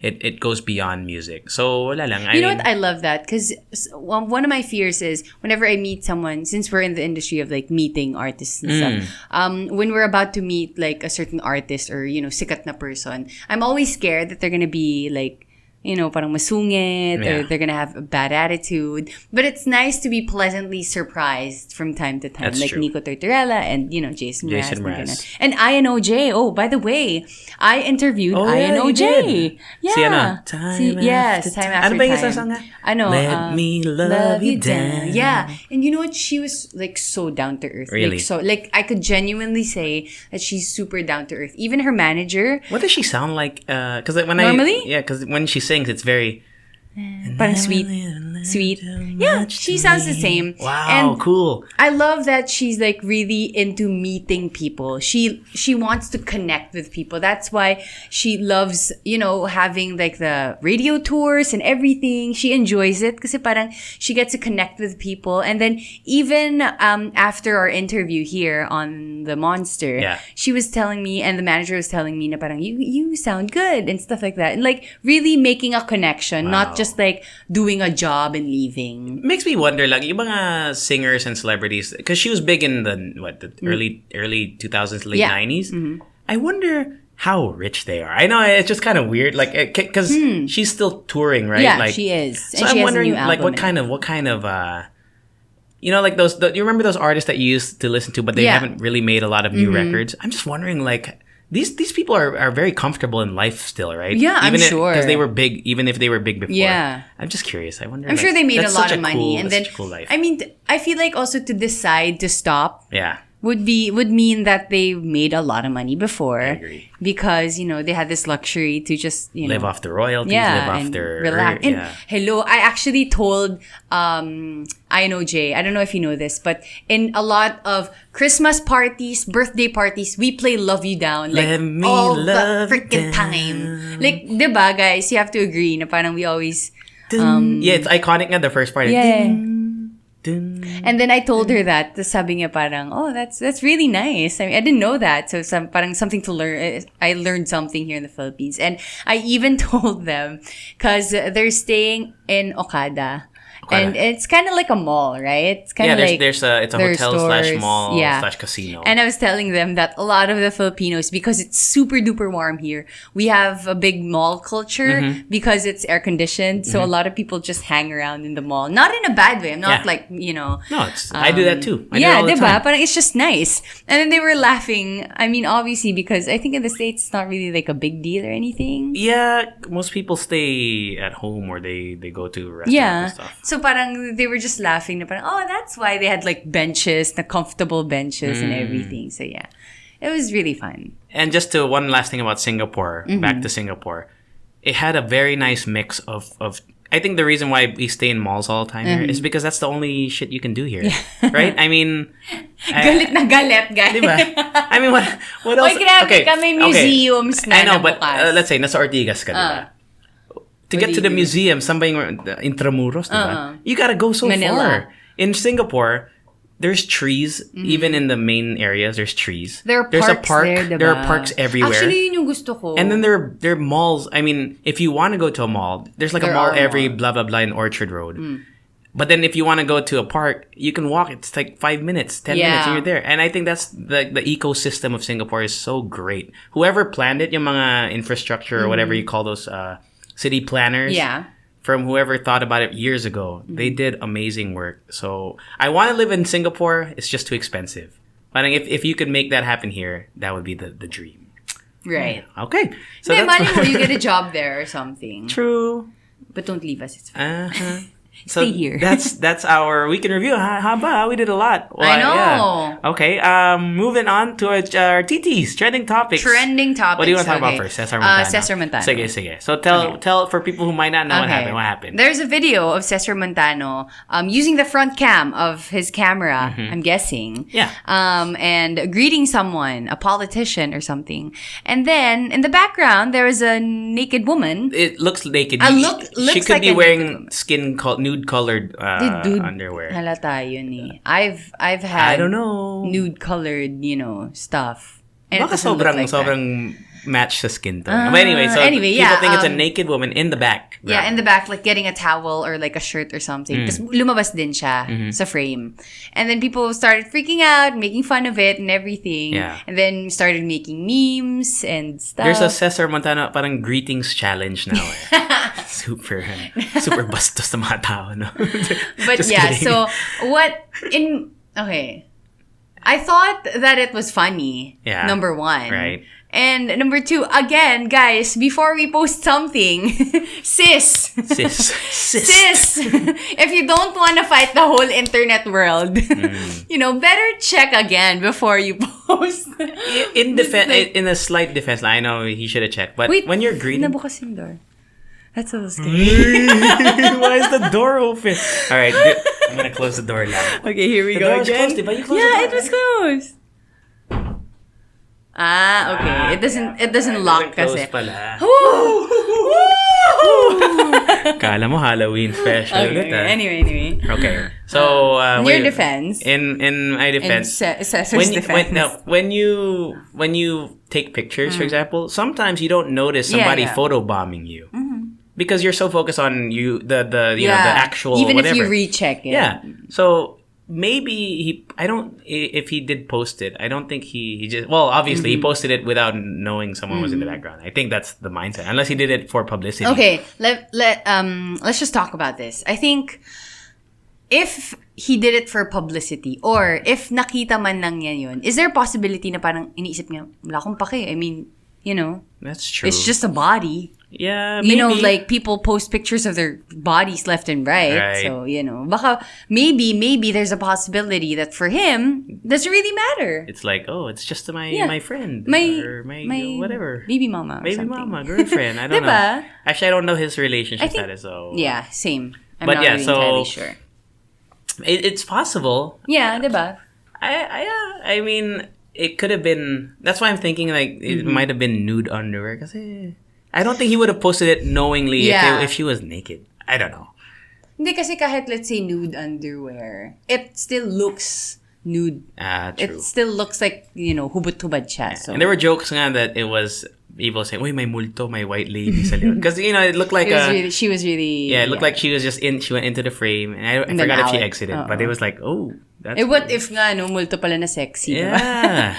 It goes beyond music. So, wala lang. You know what? I love that. Because one of my fears is whenever I meet someone, since we're in the industry of like meeting artists and stuff, when we're about to meet like a certain artist or, sikat na person, I'm always scared that they're going to be like, parang masungit or they're gonna have a bad attitude. But it's nice to be pleasantly surprised from time to time. That's like true. Nico Tortorella and, Jason Mraz. And INOJ. Oh, by the way, I interviewed INOJ. Yeah. Time after time. Ano ba yung isang song nga? Let me love you down. Yeah. And you know what? She was like so down to earth. Really? Like I could genuinely say that she's super down to earth. Even her manager. What does she sound like? Because when she sings, it's very parang sweet. Yeah, she sounds the same. Wow, and cool. I love that she's like really into meeting people. She wants to connect with people. That's why she loves, having like the radio tours and everything. She enjoys it kasi parang she gets to connect with people. And then even after our interview here on The Monster, she was telling me, and the manager was telling me na parang you sound good and stuff like that. And like really making a connection, not just like doing a job and leaving. Makes me wonder, like, yung mga singers and celebrities, because she was big in the early 2000s, late 90s. Mm-hmm. I wonder how rich they are. I know it's just kind of weird, like, because she's still touring, right? Yeah, like, she is. So I'm wondering, like, what kind of, like you remember those artists that you used to listen to, but they haven't really made a lot of new records. I'm just wondering, like, these people are very comfortable in life still, right? Yeah, I'm sure. Because they were big, even if they were big before. Yeah. I'm just curious. I wonder. I'm sure they made a lot of money. And then, such a cool life. I mean, I feel like also to decide to stop Yeah. would mean that they made a lot of money before. I agree. Because, they had this luxury to just, live off the royalties, yeah, live off their... relax. And hello, I actually told INOJ, I don't know if you know this, but in a lot of Christmas parties, birthday parties, we play Love You Down like all the freaking time. Like, diba guys, you have to agree na parang we always... yeah, it's iconic nga, the first part. Yeah. And then I told her that. Sabi niya parang, oh, that's really nice. I mean, I didn't know that. So parang something to learn. I learned something here in the Philippines. And I even told them, because they're staying in Okada. And it's kind of like a mall, right? It's kind of like it's a hotel stores, / mall / casino. And I was telling them that a lot of the Filipinos, because it's super duper warm here, we have a big mall culture because it's air conditioned. So a lot of people just hang around in the mall, not in a bad way. I'm not like No, I do that too. I do it all the time. But it's just nice. And then they were laughing. I mean, obviously, because I think in the States it's not really like a big deal or anything. Yeah, most people stay at home or they go to restaurants and stuff. So parang they were just laughing na parang, oh, that's why they had like benches, the comfortable benches and everything. So yeah, it was really fun. And just to one last thing about Singapore, back to Singapore, it had a very nice mix of I think the reason why we stay in malls all the time here is because that's the only shit you can do here. Right? I mean... galit na galit, guys. Diba? I mean, what else? Oy, grabe ka, may museums na I know, but let's say, nasa Ortigas ka, diba? To get to the museum, somebody Intramuros, diba? You gotta go so far. In Singapore, there's trees, even in the main areas, there's trees. There's a park. There are parks everywhere. Actually, yun yung gusto ko. And then there are malls. I mean, if you want to go to a mall, there's like a mall every blah, blah, blah in Orchard Road. But then if you want to go to a park, you can walk. It's like 5 minutes, 10 minutes, and you're there. And I think that's the ecosystem of Singapore is so great. Whoever planned it, yung mga infrastructure or whatever you call those city planners. Yeah. From whoever thought about it years ago, they did amazing work. So I want to live in Singapore. It's just too expensive. But if you could make that happen here, that would be the dream. Right. Okay. So that's you get a job there or something. True. But don't leave us. It's fine. So stay here. That's our weekend review. Haba, we did a lot. Well, I know. Yeah. Okay. Moving on to our TTs, trending topics. What do you want to talk about first? Cesar Montano. Cesar Montano. Sige. So tell for people who might not know what happened. What happened? There's a video of Cesar Montano using the front cam of his camera, I'm guessing. Yeah. And greeting someone, a politician or something. And then in the background there is a naked woman. It looks naked. Looks she could like be wearing nude-colored underwear. Halata yun eh. I've had I don't know. nude-colored, stuff. And Baka sobrang match sa skin tone. But anyway, people think it's a naked woman in the back. Yeah, in the back, like getting a towel or like a shirt or something. Because lumabas din siya sa frame. And then people started freaking out, making fun of it and everything. Yeah. And then started making memes and stuff. There's a Cesar Montano parang greetings challenge now. Super bastos sa mga tao, no? But yeah, kidding. So I thought that it was funny. Yeah. Number one. Right. And number two, again, guys, before we post something, sis, if you don't want to fight the whole internet world, better check again before you post. In a slight defense, I know he should have checked, but when you're greeting... Nabukas yung door. That's so scary. Why is the door open? All right, I'm gonna close the door now. Okay, here we go again. Closed, you closed the door, it was closed. Okay. It doesn't lock kasi. Kala mo Halloween special. Okay. Anyway. Okay. So in your defense. In my defense. Cesar's defense. When you take pictures, for example, sometimes you don't notice somebody photobombing you. Because you're so focused on the actual even whatever. If you recheck it. Yeah. So maybe if he did post it, I don't think he just, well, obviously he posted it without knowing someone was in the background. I think that's the mindset, unless he did it for publicity. Okay, let's just talk about this. I think if he did it for publicity or if nakita man lang niya yun, is there a possibility na parang iniisip niya, wala akong pake? I mean, that's true. It's just a body. Yeah, maybe. Like people post pictures of their bodies left and right. So, baka maybe there's a possibility that for him, doesn't really matter. It's like, oh, it's just my friend. My whatever. Baby mama. Baby mama, girlfriend. I don't know. Actually, I don't know his relationship status. So. Yeah, same. I'm not really entirely sure. It's possible. Yeah, diba? I mean, it could have been, that's why I'm thinking like it might have been nude underwear. Kasi I don't think he would have posted it knowingly if she was naked. I don't know. Hindi kasi kahit let's say nude underwear, it still looks nude. True. It still looks like, hubot-hubad siya. So. And there were jokes nga that it was people saying, "Uy, may multo, may white lady sa likod." Because it looked like she was really. Yeah, it looked like she was just in. She went into the frame, and I forgot if she exited, but it was like, oh, that's. What if nga multo pala na sexy? Yeah.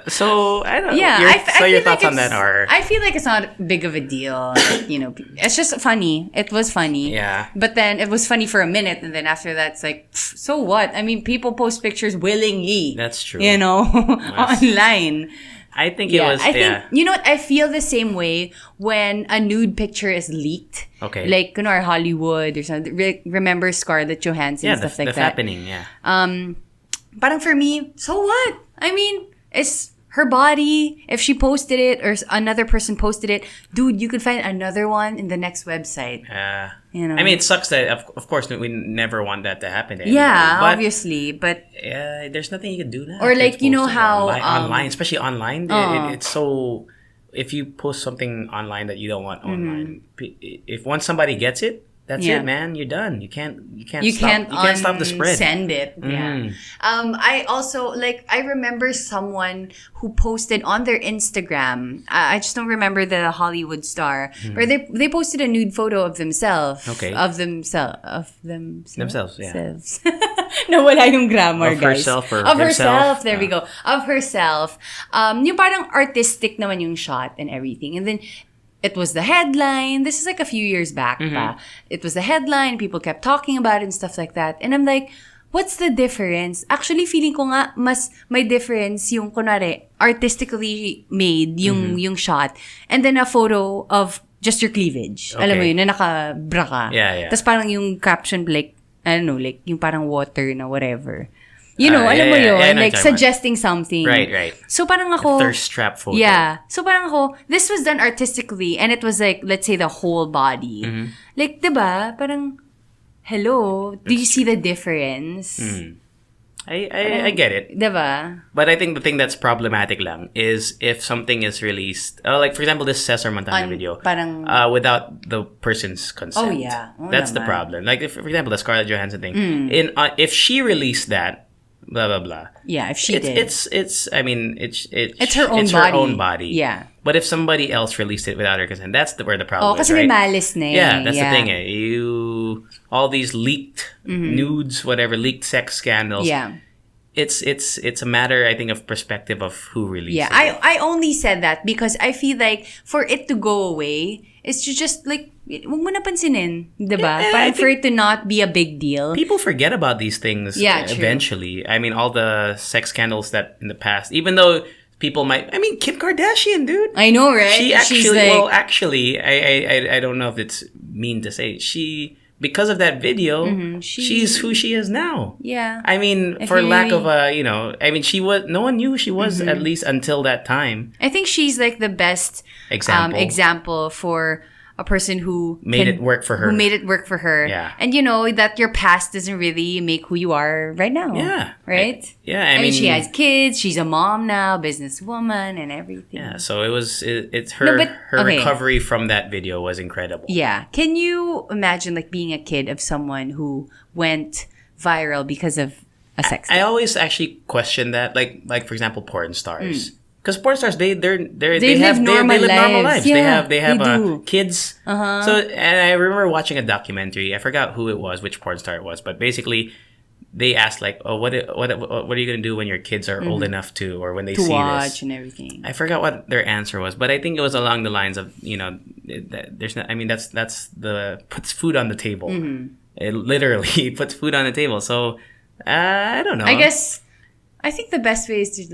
So I don't know. Yeah, your thoughts on that are? I feel like it's not big of a deal. It's just funny. It was funny. Yeah. But then it was funny for a minute, and then after that, it's like, so what? I mean, people post pictures willingly. That's true. Online. I think it was. I think you know what? I feel the same way when a nude picture is leaked. Okay. Like Hollywood or something. Remember Scarlett Johansson and stuff like that. Yeah, happening. Yeah. Parang for me, so what? I mean, it's her body. If she posted it or another person posted it, dude, you could find another one in the next website. I mean, it sucks that, of course, we never want that to happen to anybody. Yeah, obviously, but there's nothing you can do now. Or like, how online, especially online, it's so. If you post something online that you don't want online, if once somebody gets it, that's it, man. You're done. You can't stop the spread. Send it. Yeah. I also I remember someone who posted on their Instagram. I just don't remember the Hollywood star, where they posted a nude photo of themselves. Okay. Of themselves. Yeah. Nawala yung grammar, of guys. Herself or of herself. There we go. Of herself. Yung parang artistic naman yung shot and everything, and then. It was the headline. This is like a few years back pa. It was the headline. People kept talking about it and stuff like that. And I'm like, what's the difference? Actually, feeling ko nga, mas may difference yung, kunwari, artistically made yung shot. And then a photo of just your cleavage. Okay. Alam mo yun, na naka-bra ka. Yeah. Tapos parang yung caption, yung parang water na whatever. Alam mo yun, suggesting something. Right. So parang ako... Thirst trap photo. Yeah. So parang ako, this was done artistically and it was like, let's say the whole body. Mm-hmm. Like, diba? Parang, hello? Do you see the difference? I get it. Diba? But I think the thing that's problematic lang is if something is released, like for example, this Cesar Montano video, parang, without the person's consent. Oh, yeah. That's the problem. Like, for example, the Scarlett Johansson thing. If she released that, blah blah blah. Yeah, if she did, it's her own body. Her own body. Yeah. But if somebody else released it without her consent, that's where the problem is, kasi right? may malice na Yeah, that's the thing. All these leaked nudes, whatever, leaked sex scandals. Yeah. It's a matter, I think, of perspective of who released it. Yeah, I only said that because I feel like for it to go away, it's just like, huwag mo napansinin, diba? Parang for it to not be a big deal. People forget about these things eventually. I mean, all the sex scandals that in the past, even though people might... I mean, Kim Kardashian, dude. I know, right? She's actually, I don't know if it's mean to say, because of that video, she's who she is now. Yeah. I mean, for lack of no one knew who she was at least until that time. I think she's like the best example for a person who made it work for her. Who made it work for her. Yeah. And that your past doesn't really make who you are right now. Yeah. Right? I mean, she has kids, she's a mom now, businesswoman and everything. Yeah, so it's her recovery from that video was incredible. Yeah. Can you imagine being a kid of someone who went viral because of a sex I always actually question that, like for example, porn stars. Because porn stars, they live normal lives. Yeah, they have kids. So, and I remember watching a documentary. I forgot who it was, which porn star it was, but basically, they asked what are you gonna do when your kids are old enough to, or when they see watch this and everything. I forgot what their answer was, but I think it was along the lines of there's not. I mean, that's the puts food on the table. It literally puts food on the table. So I don't know. I think the best way is to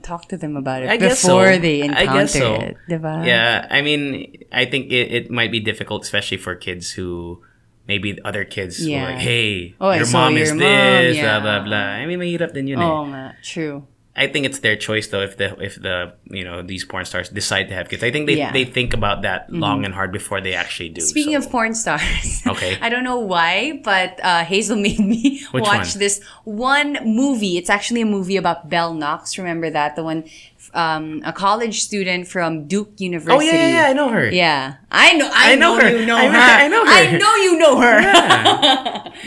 talk to them about it before they encounter it. Diba? Yeah, I mean, I think it might be difficult, especially for kids who maybe other kids who are like, hey, your mom is this, blah, blah, blah. I mean, mahirap din yun nga, true. I think it's their choice though if the these porn stars decide to have kids. I think they think about that long and hard before they actually do. Speaking of porn stars, okay. I don't know why, but Hazel made me watch this one movie. It's actually a movie about Belle Knox. Remember that? The one a college student from Duke University. Oh yeah, I know her. Yeah, I know her. You know her. I know her. I know you know her.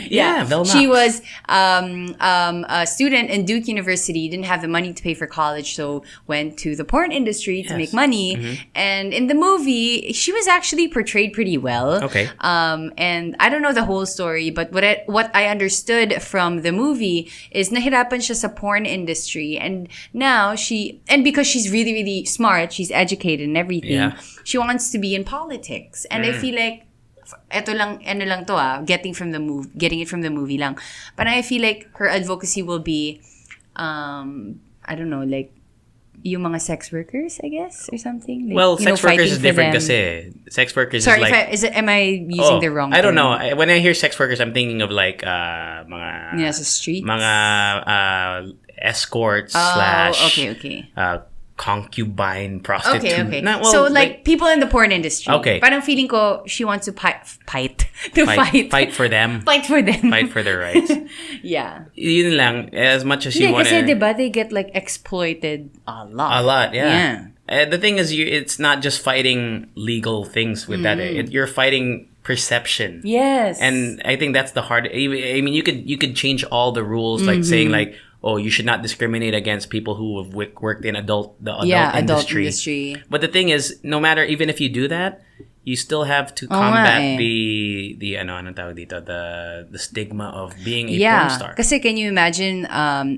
Yeah, yeah. She was a student in Duke University. Didn't have the money to pay for college, so went to the porn industry to make money. And in the movie, she was actually portrayed pretty well. Okay. And I don't know the whole story, but what I understood from the movie is nahirapan siya sa porn industry, and now because she's really, really smart, she's educated and everything, she wants to be in politics. And I feel like, eto lang, getting it from the movie lang. But I feel like her advocacy will be, I don't know, like, yung mga sex workers, I guess, or something. Like, well, sex workers is different kasi. Sex workers Sorry, is like... am I using the wrong term? I don't know. When I hear sex workers, I'm thinking of like, mga... Yeah, sa streets? Mga escorts slash... Okay. Concubine, prostitute. Okay. Well, so, like, people in the porn industry. Okay. Parang feeling ko, she wants to fight for them. Fight for them. Fight for their rights. Yeah. Yun lang, as much as you want to... Kasi, diba, they get, like, exploited a lot. A lot, yeah. The thing is, it's not just fighting legal things with that. You're fighting perception. Yes. And I think that's the hard... I mean, you could change all the rules, like saying, like, oh, you should not discriminate against people who have worked in the adult industry. But the thing is, no matter, even if you do that, you still have to combat the stigma of being a porn star. Kasi can you imagine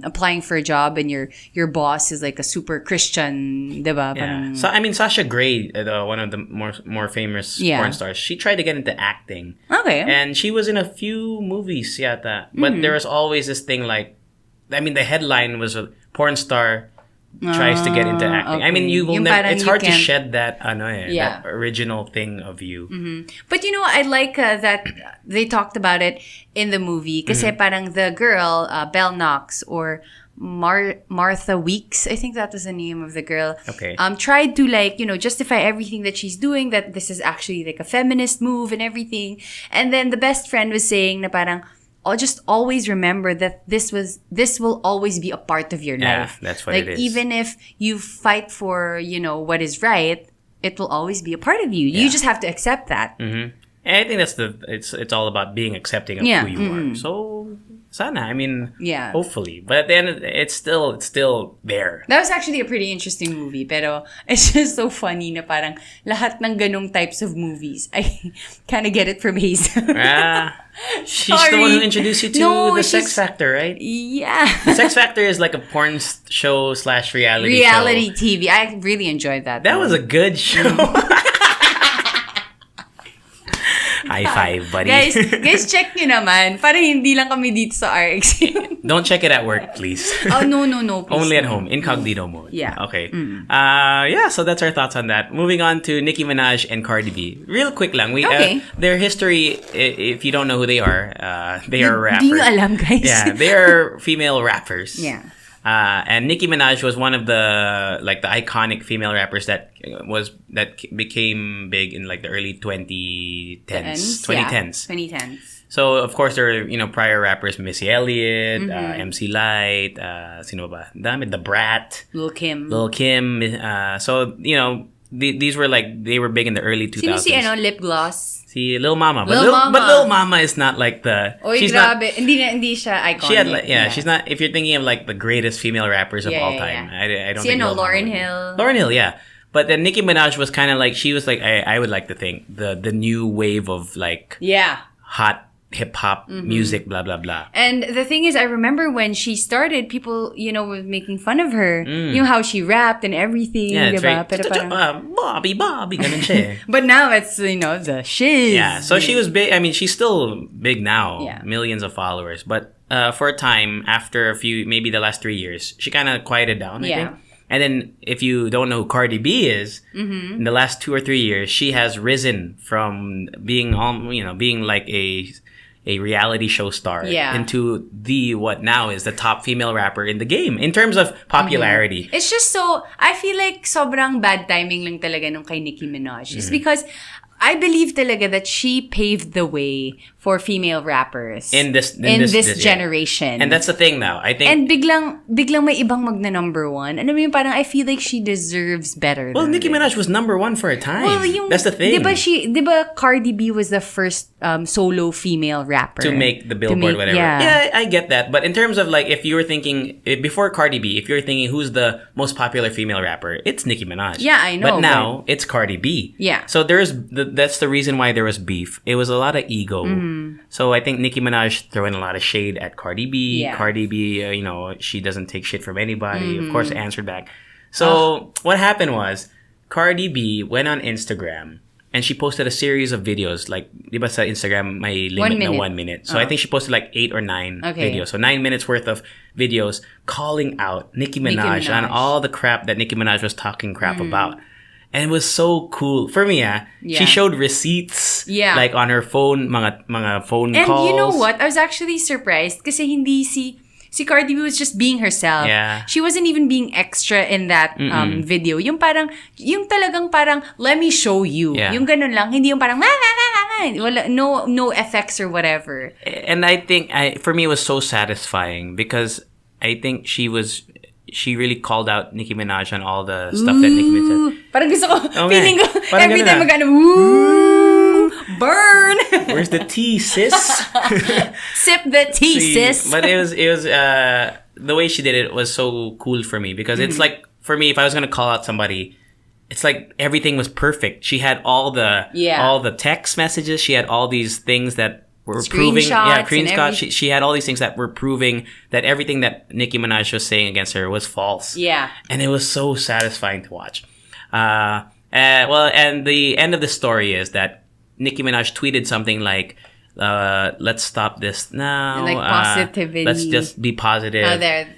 applying for a job and your boss is like a super Christian, diba? Yeah. So I mean, Sasha Grey, one of the more famous porn stars, she tried to get into acting. Okay. And she was in a few movies, yata. But there was always this thing like, I mean, the headline was a porn star tries to get into acting. Okay. I mean, you will never. It's hard to shed that, that original thing of you. Mm-hmm. But you know, I like that they talked about it in the movie. Kasi parang the girl, Belle Knox or Martha Weeks, I think that was the name of the girl. Okay. Tried to justify everything that she's doing. That this is actually like a feminist move and everything. And then the best friend was saying na parang, I'll just always remember that this will always be a part of your life. Yeah, that's what it is. Even if you fight for, what is right, it will always be a part of you. Yeah. You just have to accept that. Mm-hmm. And I think that's it's all about being accepting of who you are. So, sana, I mean, hopefully. But at the end, it's still there. That was actually a pretty interesting movie. Pero it's just so funny na parang lahat ng ganong types of movies. I kind of get it from Hazel. She's the one who introduced you to the Sex Factor, right? Yeah. The Sex Factor is like a porn show / reality TV. I really enjoyed that. That was a good show. High five, buddy. Guys, check nyo naman. Para hindi lang kami dito sa RX. Don't check it at work, please. Oh, no. Please, only at home. Incognito mode. Yeah. Okay. So that's our thoughts on that. Moving on to Nicki Minaj and Cardi B. Real quick lang. Their history, if you don't know who they are rappers. Di nyo alam, guys. Yeah, they are female rappers. Yeah. And Nicki Minaj was one of the iconic female rappers that became big in like the early 2010s. So of course there are prior rappers, Missy Elliott, MC Lyte, sino ba? Dami, The Brat, Lil Kim. So these were they were big in the early 2000s. Sino si Lip Gloss? Si Lil Mama. But Lil Mama is not like the... Oy, grabe. Hindi siya iconic. She had she's not... If you're thinking of the greatest female rappers of all time, I don't think... Lauryn Hill. Lauryn Hill, yeah. But then Nicki Minaj was kind of she was I would like to think, the new wave of hot hip-hop music, blah, blah, blah. And the thing is, I remember when she started, people, were making fun of her. You know how she rapped and everything. Yeah, it's diba? right. Pero parang, Bobby, ganun siya. But now it's, the shiz. Yeah, so she was big. I mean, she's still big now. Millions of followers. But for a time, after maybe the last 3 years, she kind of quieted down, I think. And then, if you don't know who Cardi B is, in the last 2 or 3 years, she has risen from being like a reality show star into what now is the top female rapper in the game in terms of popularity. It's just I feel like sobrang bad timing lang talaga nung kay Nicki Minaj. It's because I believe talaga that she paved the way for female rappers in this generation. And that's the thing now. I think. And biglang may ibang magna number one. Ano mo parang I feel like she deserves better. Well, Nicki Minaj was number one for a time. Well, that's the thing. Diba Cardi B was the first solo female rapper to make the Billboard whatever. Yeah, I get that. But in terms of like, if you were thinking before Cardi B, if you're thinking who's the most popular female rapper, it's Nicki Minaj. Yeah, I know. But now it's Cardi B. Yeah. So that's the reason why there was beef. It was a lot of ego. Mm-hmm. So I think Nicki Minaj throwing a lot of shade at Cardi B. Yeah. Cardi B, she doesn't take shit from anybody. Mm-hmm. Of course, answered back. So what happened was Cardi B went on Instagram and she posted a series of videos. Like, di ba sa Instagram may limit na 1 minute. So I think she posted like 8 or 9 videos. So 9 minutes worth of videos calling out Nicki Minaj on all the crap that Nicki Minaj was talking crap about. And it was so cool. For me, she showed receipts like on her phone, mga phone calls. And you know what? I was actually surprised kasi hindi si Cardi B was just being herself. Yeah. She wasn't even being extra in that video. Yung talagang parang, let me show you. Yeah. Yung ganun lang. Hindi yung parang, wala, no effects or whatever. And I think, for me, it was so satisfying because I think she really called out Nicki Minaj on all the stuff that Nicki Minaj said. Parang gusto ko, feeling ko, every time magano, woo, burn. Where's the tea, sis? Sip the tea, sis. But it was the way she did it was so cool for me because it's like, for me, if I was going to call out somebody, it's like everything was perfect. She had all the text messages. She had all these things that were proving, screenshots. She had all these things that were proving that everything that Nicki Minaj was saying against her was false. Yeah. And it was so satisfying to watch. And the end of the story is that Nicki Minaj tweeted something like, let's stop this now. And like positivity. Let's just be positive.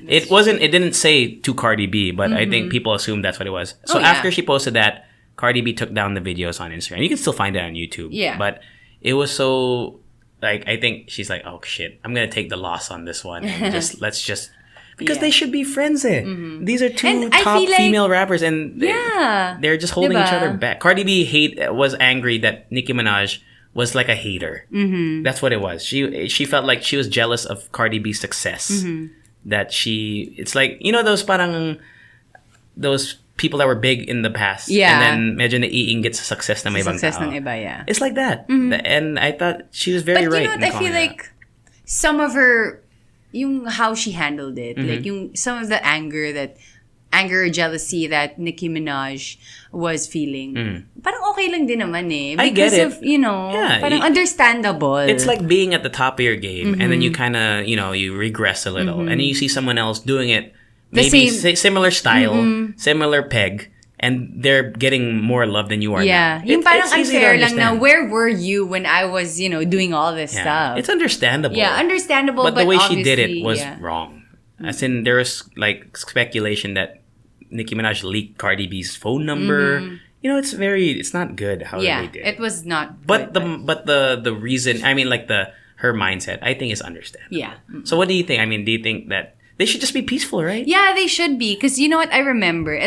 It didn't say to Cardi B, but I think people assumed that's what it was. So after she posted that, Cardi B took down the videos on Instagram. You can still find it on YouTube. Yeah. But it was so, like, I think she's like, oh shit, I'm going to take the loss on this one. And let's just, because they should be friends. These are two top female rappers and they're just holding each other back. Cardi B was angry that Nicki Minaj was like a hater. Mm-hmm. That's what it was. She felt like she was jealous of Cardi B's success. Mm-hmm. That it's like, those people that were big in the past. Yeah. And then medyo naiingit sa success na may ibang tao. Success ng iba, yeah. It's like that. Mm-hmm. And I thought she was very right. But you know what? I feel like some of her, how she handled it, like some of the anger or jealousy that Nicki Minaj was feeling, parang okay lang din naman eh. Because I get it. Of, parang understandable. It's like being at the top of your game and then you kind of, you regress a little and then you see someone else doing it, maybe similar style, similar peg, and they're getting more love than you are now. Yung parang unfair lang na, where were you when I was, doing all this stuff? It's understandable. Yeah, understandable, but the way she did it was wrong. As in, there was like speculation that Nicki Minaj leaked Cardi B's phone number. It's not good how they did. It was not. But the reason, her mindset, I think is understandable. Yeah. So what do you think? Do you think that they should just be peaceful, right? Yeah, they should be. Because you know what? I remember,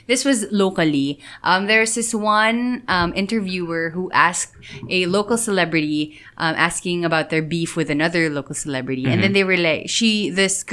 this was locally. There's this one interviewer who asked a local celebrity asking about their beef with another local celebrity. And then they were like, this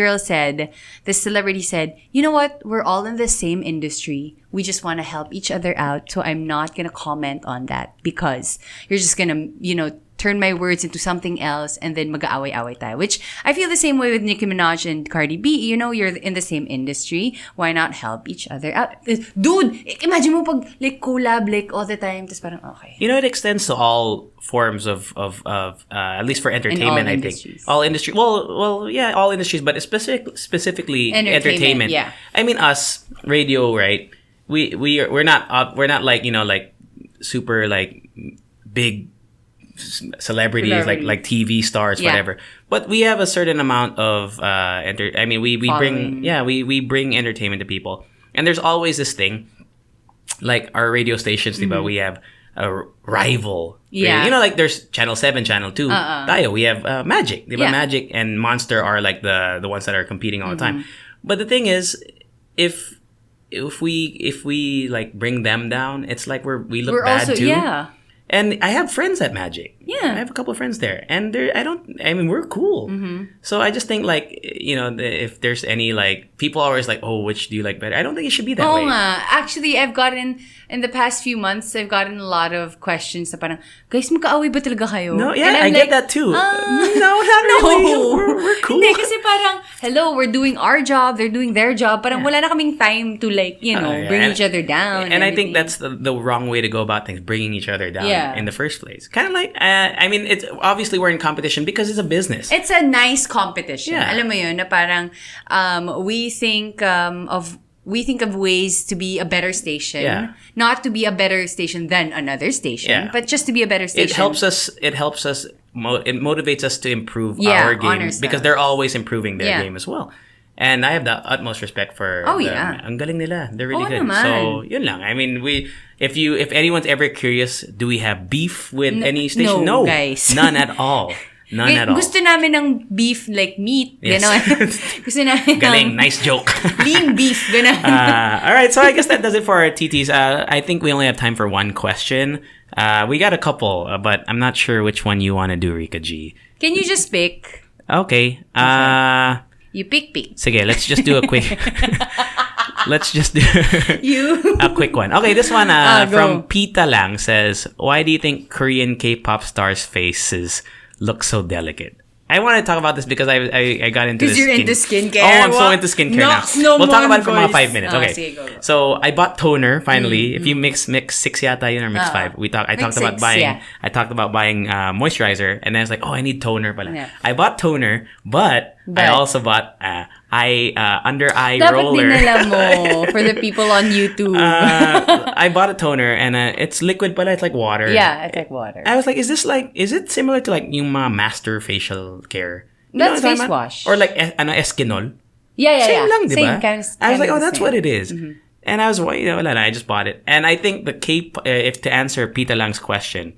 celebrity said, you know what? We're all in the same industry. We just want to help each other out. So I'm not going to comment on that because you're just going to, turn my words into something else and then mag-aaway-aaway tayo. Which I feel the same way with Nicki Minaj and Cardi B. You're in the same industry. Why not help each other out? Dude, imagine mo pag like collab like all the time. Tapos parang okay. It extends to all forms of at least for entertainment, I think. All industries. Well, yeah, all industries, but specifically entertainment. Yeah. Us, radio, right? We're not like, like super like big celebrities like TV stars, whatever. But we have a certain amount of we bring entertainment to people. And there's always this thing, like our radio stations, diba? We have a rival. Yeah. Like there's Channel 7, Channel 2. Tayo, we have Magic. Diba? Yeah. Magic and Monster are like the ones that are competing all the time. But the thing is, if we like bring them down, it's like we look bad also, too. Yeah. And I have friends at Magic. Yeah. I have a couple of friends there. And we're cool. So I just think like, if there's any like, people are always like, oh, which do you like better? I don't think it should be that way. Actually, in the past few months, I've gotten a lot of questions na parang, guys, magkaaway ba talaga kayo? No, yeah, I get that too. No, not really. We're cool. Hindi, kasi parang, hello, we're doing our job, they're doing their job. Parang wala na kaming time to like, bring each other down. And I think that's the wrong way to go about things, bringing each other down in the first place. Kind of like, it's obviously we're in competition because it's a business. It's a nice competition. Yeah. Alam mo yun, na parang we think of ways to be a better station, not to be a better station than another station, but just to be a better station. It helps us. It motivates us to improve our game because they're always improving their game as well. And I have the utmost respect for them. Ang galing nila. They're really good. Naman. So, yun lang. I mean, if anyone's ever curious, do we have beef with any station? No, guys. None at all. None at all. Gusto namin ng beef like meat. Yes. Gano'n. Gusto namin galing. Nice joke. Lean beef. Gano'n. All right. So I guess that does it for our TTs. I think we only have time for one question. We got a couple, but I'm not sure which one you want to do, Rica G. Can you just pick? Okay. You pick. Sige, let's just do a quick... Let's just do a quick one. Okay, this one from Pita Lang says, why do you think Korean K-pop stars' faces look so delicate? I want to talk about this because I got into this. Because you're into skincare. Oh, I'm so into skincare now. We'll talk about it for mga 5 minutes. Okay. Sige, go. So I bought toner finally. If you mix 6 yata yun or mix 5. I talked about buying moisturizer, and then I was like, oh, I need toner pala. Yeah. I bought toner, but I also bought under eye roller. Dapat dinala mo for the people on YouTube. I bought a toner and it's liquid, but it's like water. Yeah, it's like water. I was like, is it similar to like yung mga master facial care? That's face wash. Or like Eskinol. Yeah. Same lang, diba? Same kind of, I was like, oh, that's what it is. And I was, I just bought it. And I think if to answer Pita Lang's question,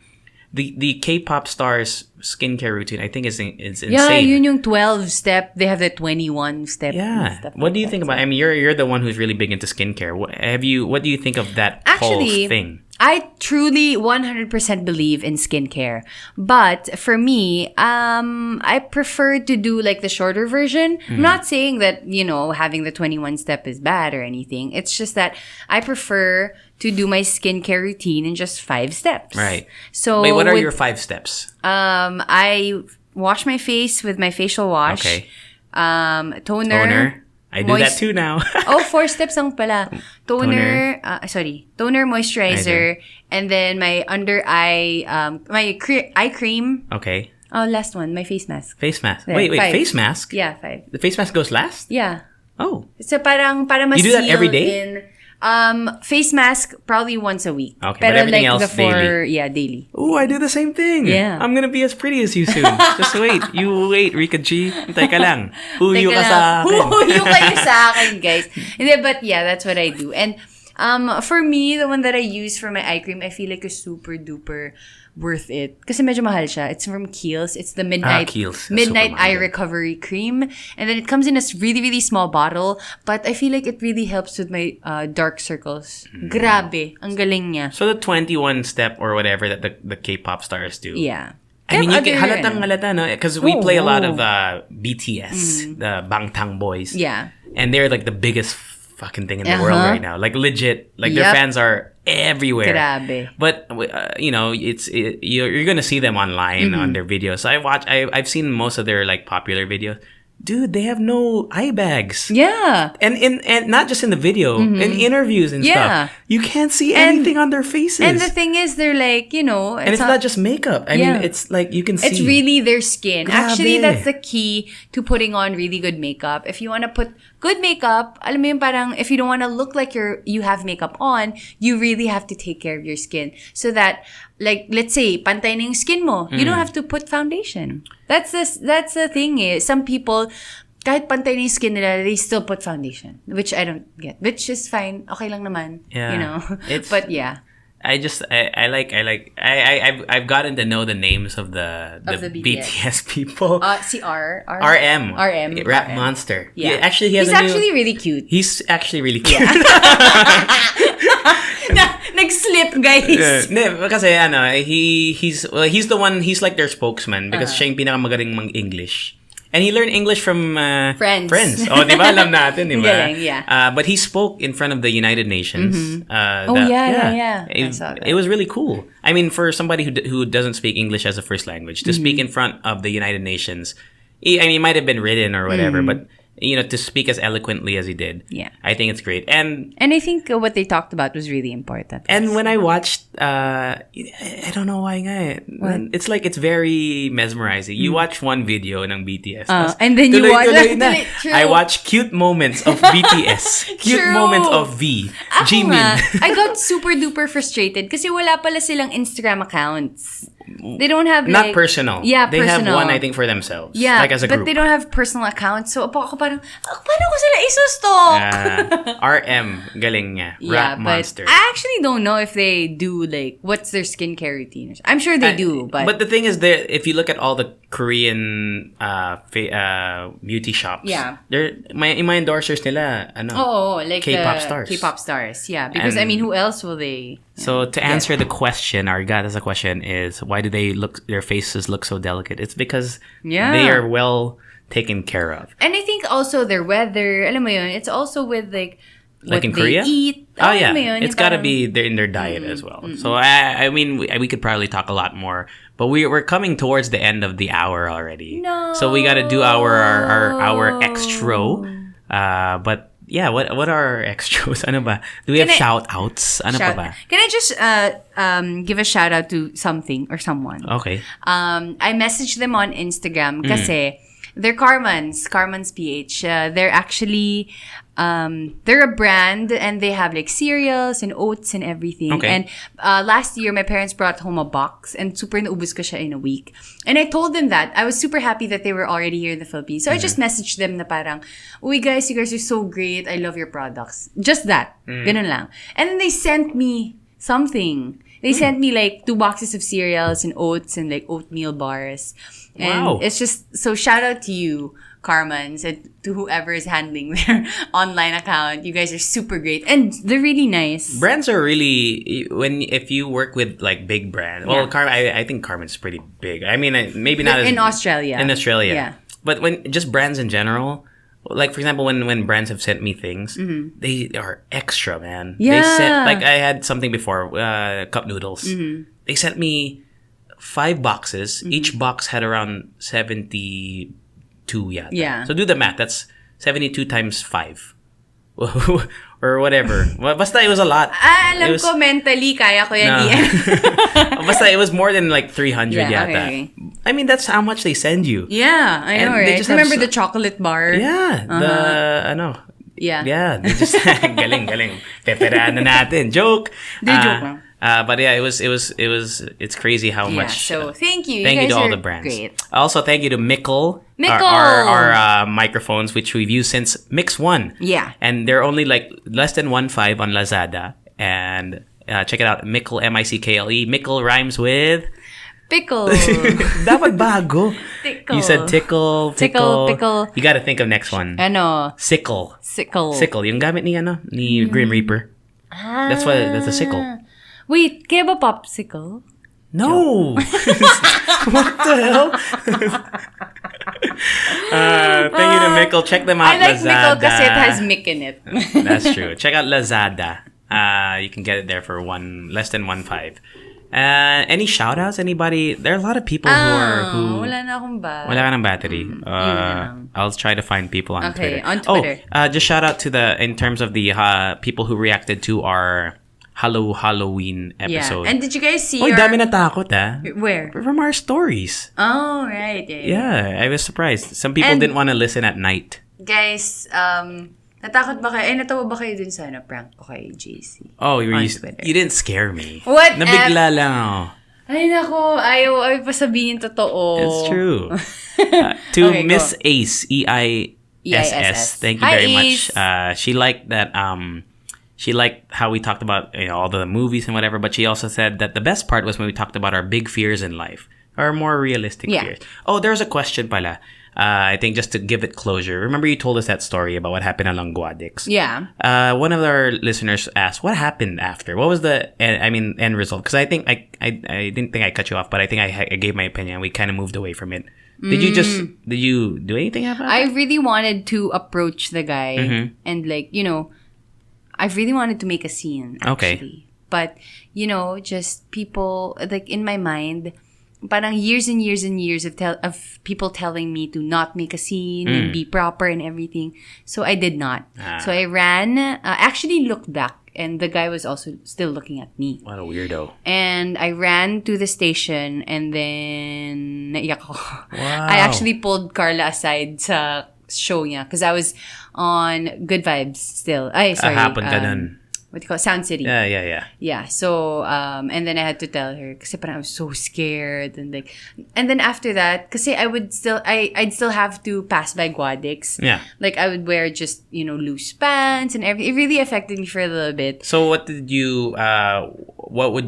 the K-pop stars skincare routine, I think is insane. Yeah, yun yung 12-step. They have the 21-step. Yeah. What do you think about? I mean, you're the one who's really big into skincare. What do you think of that whole thing? I truly 100% believe in skincare. But for me, I prefer to do like the shorter version. I'm not saying that, having the 21-step is bad or anything. It's just that I prefer to do my skincare routine in just 5 steps. Right. So wait, what are your 5 steps? I wash my face with my facial wash. Okay. Toner. I do that too now. 4 steps ang pala. Toner, moisturizer, and then my under eye, eye cream. Okay. Oh, last one, my face mask. Face mask. Yeah, wait, 5. Face mask? Yeah, 5. The face mask goes last? Yeah. Oh. So parang para mas you do that every day? Face mask probably once a week. Okay, but everything else daily. Yeah, daily. Oh, I do the same thing. Yeah. I'm gonna be as pretty as you soon. Just wait. You wait, Rica G. Hintay ka lang. Huyo ka sa akin. Huyo kayo sa akin, guys. But yeah, that's what I do. And for me, the one that I use for my eye cream, I feel like is super duper worth it. Kasi medyo mahal siya. It's from Kiehl's. It's the Midnight Eye Recovery Cream. And then it comes in a really, really small bottle. But I feel like it really helps with my dark circles. Grabe. Ang galing niya. So the 21 step or whatever that the K-pop stars do. Yeah. I mean, you can halata, no? Because we play a lot of BTS, the Bangtan Boys. Yeah. And they're like the biggest fucking thing in the world right now. Like legit. Like their fans are everywhere. Grabe. But you're gonna see them online on their videos. I've seen most of their like popular videos. Dude, they have no eye bags. Yeah. And not just in the video, in interviews and stuff. You can't see anything on their faces. And the thing is, they're like, and it's not just makeup. I mean, it's like you can see. It's really their skin. Grabe. Actually, that's the key to putting on really good makeup. If you want to put good makeup, alam mo yung parang, if you don't want to look like you have makeup on, you really have to take care of your skin. So that, like, let's say, pantay na yung skin mo. You don't have to put foundation. That's the thing is, some people, kahit pantay na yung skin nila, they still put foundation. Which I don't get. Which is fine. Okay lang naman. Yeah. But yeah. I've gotten to know the names of the BTS people. RM. Rap Monster. Yeah. Actually, he's actually really cute. He's actually really cute. Nag-slip, guys. Kasi he's the one, he's like their spokesman because siya yung pinakamagaling mag-English. And he learned English from friends. Oh, di ba? Alam natin, di ba? Yeah. But he spoke in front of the United Nations. Yeah. It was really cool. I mean, for somebody who doesn't speak English as a first language, to speak in front of the United Nations, I mean, it might have been written or whatever, but to speak as eloquently as he did, I think it's great. And I think what they talked about was really important. And when I watched, I don't know why nga it's like it's very mesmerizing. You watch one video ng BTS, and then you watch I watch cute moments of BTS, cute moments of V, Jimin. I got super duper frustrated kasi wala pala silang Instagram accounts. They don't have not personal. Yeah, they personal. have one, I think, for themselves. Yeah, like as a group. but they don't have personal accounts. So ako parang, paano ko sila isustalk? RM, galing niya. Yeah, Rap monster. I actually don't know if they do like what's their skincare routine. I'm sure they do, but the thing is, if you look at all the Korean beauty shops, my endorsers nila, like K-pop stars. K-pop stars, yeah. Because I mean, who else will they? So to answer the question, our God as a question is, why do their faces look so delicate? It's because they are well taken care of. And I think also their weather, alam mo yun, it's also with like what in they Korea? eat. Oh yeah, it's got to be in their diet as well. So I mean, we could probably talk a lot more, but we're coming towards the end of the hour already. No. So we got to do our extra. But yeah, what are our extras? Ano ba? Do we have shout-outs? Ano pa ba? Can I just give a shout-out to something or someone? Okay. I messaged them on Instagram kasi they're Carmen's PH. They're actually, they're a brand and they have like cereals and oats and everything. Okay. And last year, my parents brought home a box and super naubos ko siya in a week. And I told them that. I was super happy that they were already here in the Philippines. So I just messaged them na parang, uy guys, you guys are so great. I love your products. Just that. Ganun lang. And then they sent me something. They sent me like 2 boxes of cereals and oats and like oatmeal bars. And it's just, so shout out to you, Carmen's, and to whoever is handling their online account. You guys are super great. And they're really nice. Brands are really, if you work with like big brands, well, I think Carmen's pretty big. I mean, maybe not in Australia. In Australia. Yeah. But when just brands in general, like for example, when brands have sent me things, they are extra, man. Yeah. They sent, like I had something before, cup noodles. They sent me 5 boxes. Each box had around 72 yata. Yeah. So do the math. That's 72 times 5. Or whatever. Basta it was a lot. Alam ko mentally, kaya ko yan. Basta it was more than like 300 yata. Okay. I mean, that's how much they send you. Yeah, I know, right? Remember the chocolate bar? Yeah. Yeah, they just galing. Peperaan na natin. Joke. Joke lang. But yeah, it's crazy how much. So thank you. Thank you guys to all are the brands. Great. Also, thank you to Mickle. Our microphones, which we've used since Mix 1. Yeah. And they're only like less than 1.5 on Lazada. And check it out, Mickle, Mickle. Mickle rhymes with pickle. Dapat bago. Tickle. You said tickle. Pickle. You got to think of next one. Ano? Sickle. Yung gamit ni Grim Reaper. That's a sickle. Wait, kaya ba popsicle? No. What the hell? Thank you to Mickle. Check them out. I like Lazada. Mickle kasi it has Mick in it. That's true. Check out Lazada. You can get it there for less than 1.5. Any shout-outs? Anybody? There are a lot of people who wala na akong ba. Wala ka ng battery. I'll try to find people on Twitter. On Twitter. Just shout out to in terms of the people who reacted to our Halloween episode. Yeah. And did you guys see dami natakot Where? From our stories. Oh, right. Yeah, I was surprised. Some people didn't want to listen at night. Guys, natakot ba kayo? Natawa ba kayo dun sa prank ko kay JC? Oh, you didn't scare me. What? Nabigla lang ako. Ay, nako. Ayaw pa sabihin totoo. It's true. To Miss Ace, EISS, thank you very much. She liked that, she liked how we talked about all the movies and whatever, but she also said that the best part was when we talked about our big fears in life, our more realistic fears. Oh, there's a question pala. I think just to give it closure, remember you told us that story about what happened along Guadix. Yeah. One of our listeners asked, what happened after? What was the end result? Because I think I didn't think I cut you off, but I think I gave my opinion. We kind of moved away from it. Did you do anything about it? I really wanted to approach the guy and I really wanted to make a scene, actually. Okay. But, just people, in my mind, parang years and years and years of people telling me to not make a scene and be proper and everything. So I did not. So I ran, actually looked back, and the guy was also still looking at me. What a weirdo. And I ran to the station, and then naiyak ako. Wow. I actually pulled Carla aside sa show niya because I was on Good Vibes still. Ay, sorry. Hapon ka nun. What do you call it? Sound City. Yeah. Yeah. So, and then I had to tell her kasi parang I was so scared and then after that, kasi I'd still have to pass by Guadix. Yeah. I would wear just, loose pants and everything. It really affected me for a little bit. So what would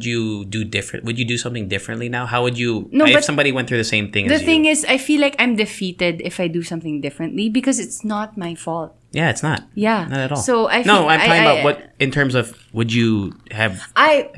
you do different? Would you do something differently now? How would you, if somebody went through the same thing as you? The thing is, I feel like I'm defeated if I do something differently because it's not my fault. Yeah, it's not. Yeah. Not at all. So I'm talking about what, in terms of, would you have... I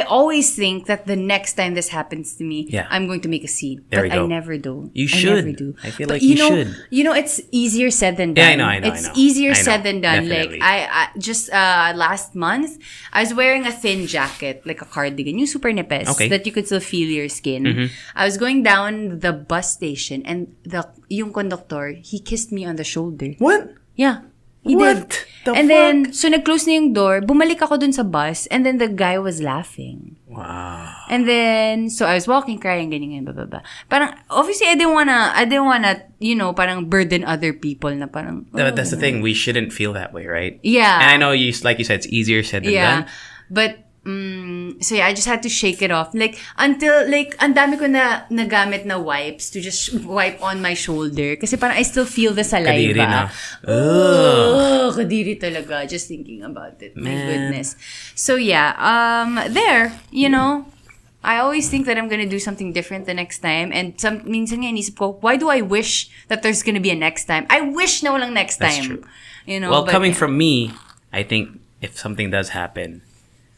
always think that the next time this happens to me, I'm going to make a scene. There we go. I never do. You should. I never do. I feel like you should. It's easier said than done. Yeah, I know. It's easier said than done. Definitely. I just last month, I was wearing a thin jacket, like a cardigan, yung super nipes, that you could still feel your skin. I was going down the bus station, and yung conductor, he kissed me on the shoulder. What? Yeah. He what did. The and fuck? then, so nag-close na yung door, bumalik ako dun sa bus, and then the guy was laughing. Wow. And then, so I was walking, crying, ganyan, blah, blah, blah. Parang, obviously, I didn't wanna, parang burden other people na parang, But that's the thing, we shouldn't feel that way, right? Yeah. And I know, like you said, it's easier said than done. But, so I just had to shake it off. Until, ang dami ko na nagamit na wipes to just wipe on my shoulder. Kasi parang I still feel the saliva. Kadiri na. Kadiri talaga. Just thinking about it. Man. My goodness. So yeah, I always think that I'm gonna do something different the next time. And minsan nga inisip ko, why do I wish that there's gonna be a next time? I wish na walang next time. That's true. Well, coming from me, I think if something does happen,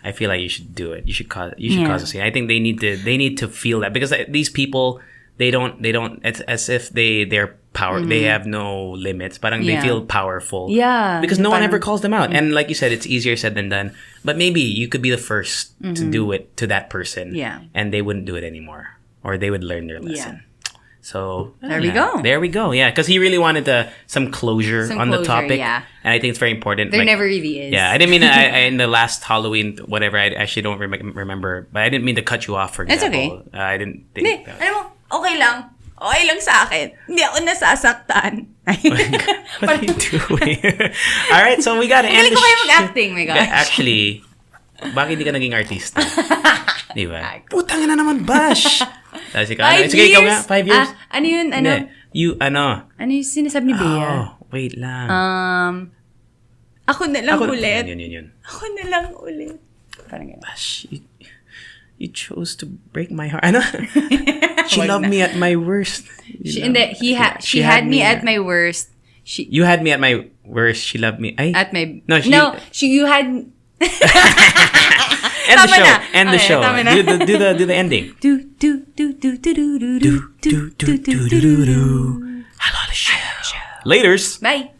I feel like you should do it. You should cause a scene. I think they need to feel that, because these people, they don't it's as if they're power, they have no limits, but they feel powerful. Yeah. Because no one ever calls them out. And like you said, it's easier said than done. But maybe you could be the first to do it to that person. Yeah. And they wouldn't do it anymore, or they would learn their lesson. Yeah. So there we go. There we go. Yeah, because he really wanted some closure on the topic. Yeah. And I think it's very important. There never really is. Yeah, I didn't mean in the last Halloween, whatever, I actually don't remember. But I didn't mean to cut you off, for example. It's okay. I didn't think that. Alam mo, okay lang. Okay lang sa akin. Hindi ako nasasaktan. What are you doing? All right, so we gotta end the show. Galing ko kayo mag-acting, my gosh. Actually, bakit hindi ka naging artista? Di ba? Putang na naman, Bash! Sige, ikaw nga. 5 years? Ano yun? Ano? Ano yung sinasabi ni Bea? Oh, wait lang. Ako na lang ulit. Yun. Ako na lang ulit. Parang gano'n. Bash, you chose to break my heart. Ano? She loved me at my worst. She had me at my worst. You had me at my worst. She loved me. At my... you had... End the show. Do the ending. Hello, show. Laters. Bye.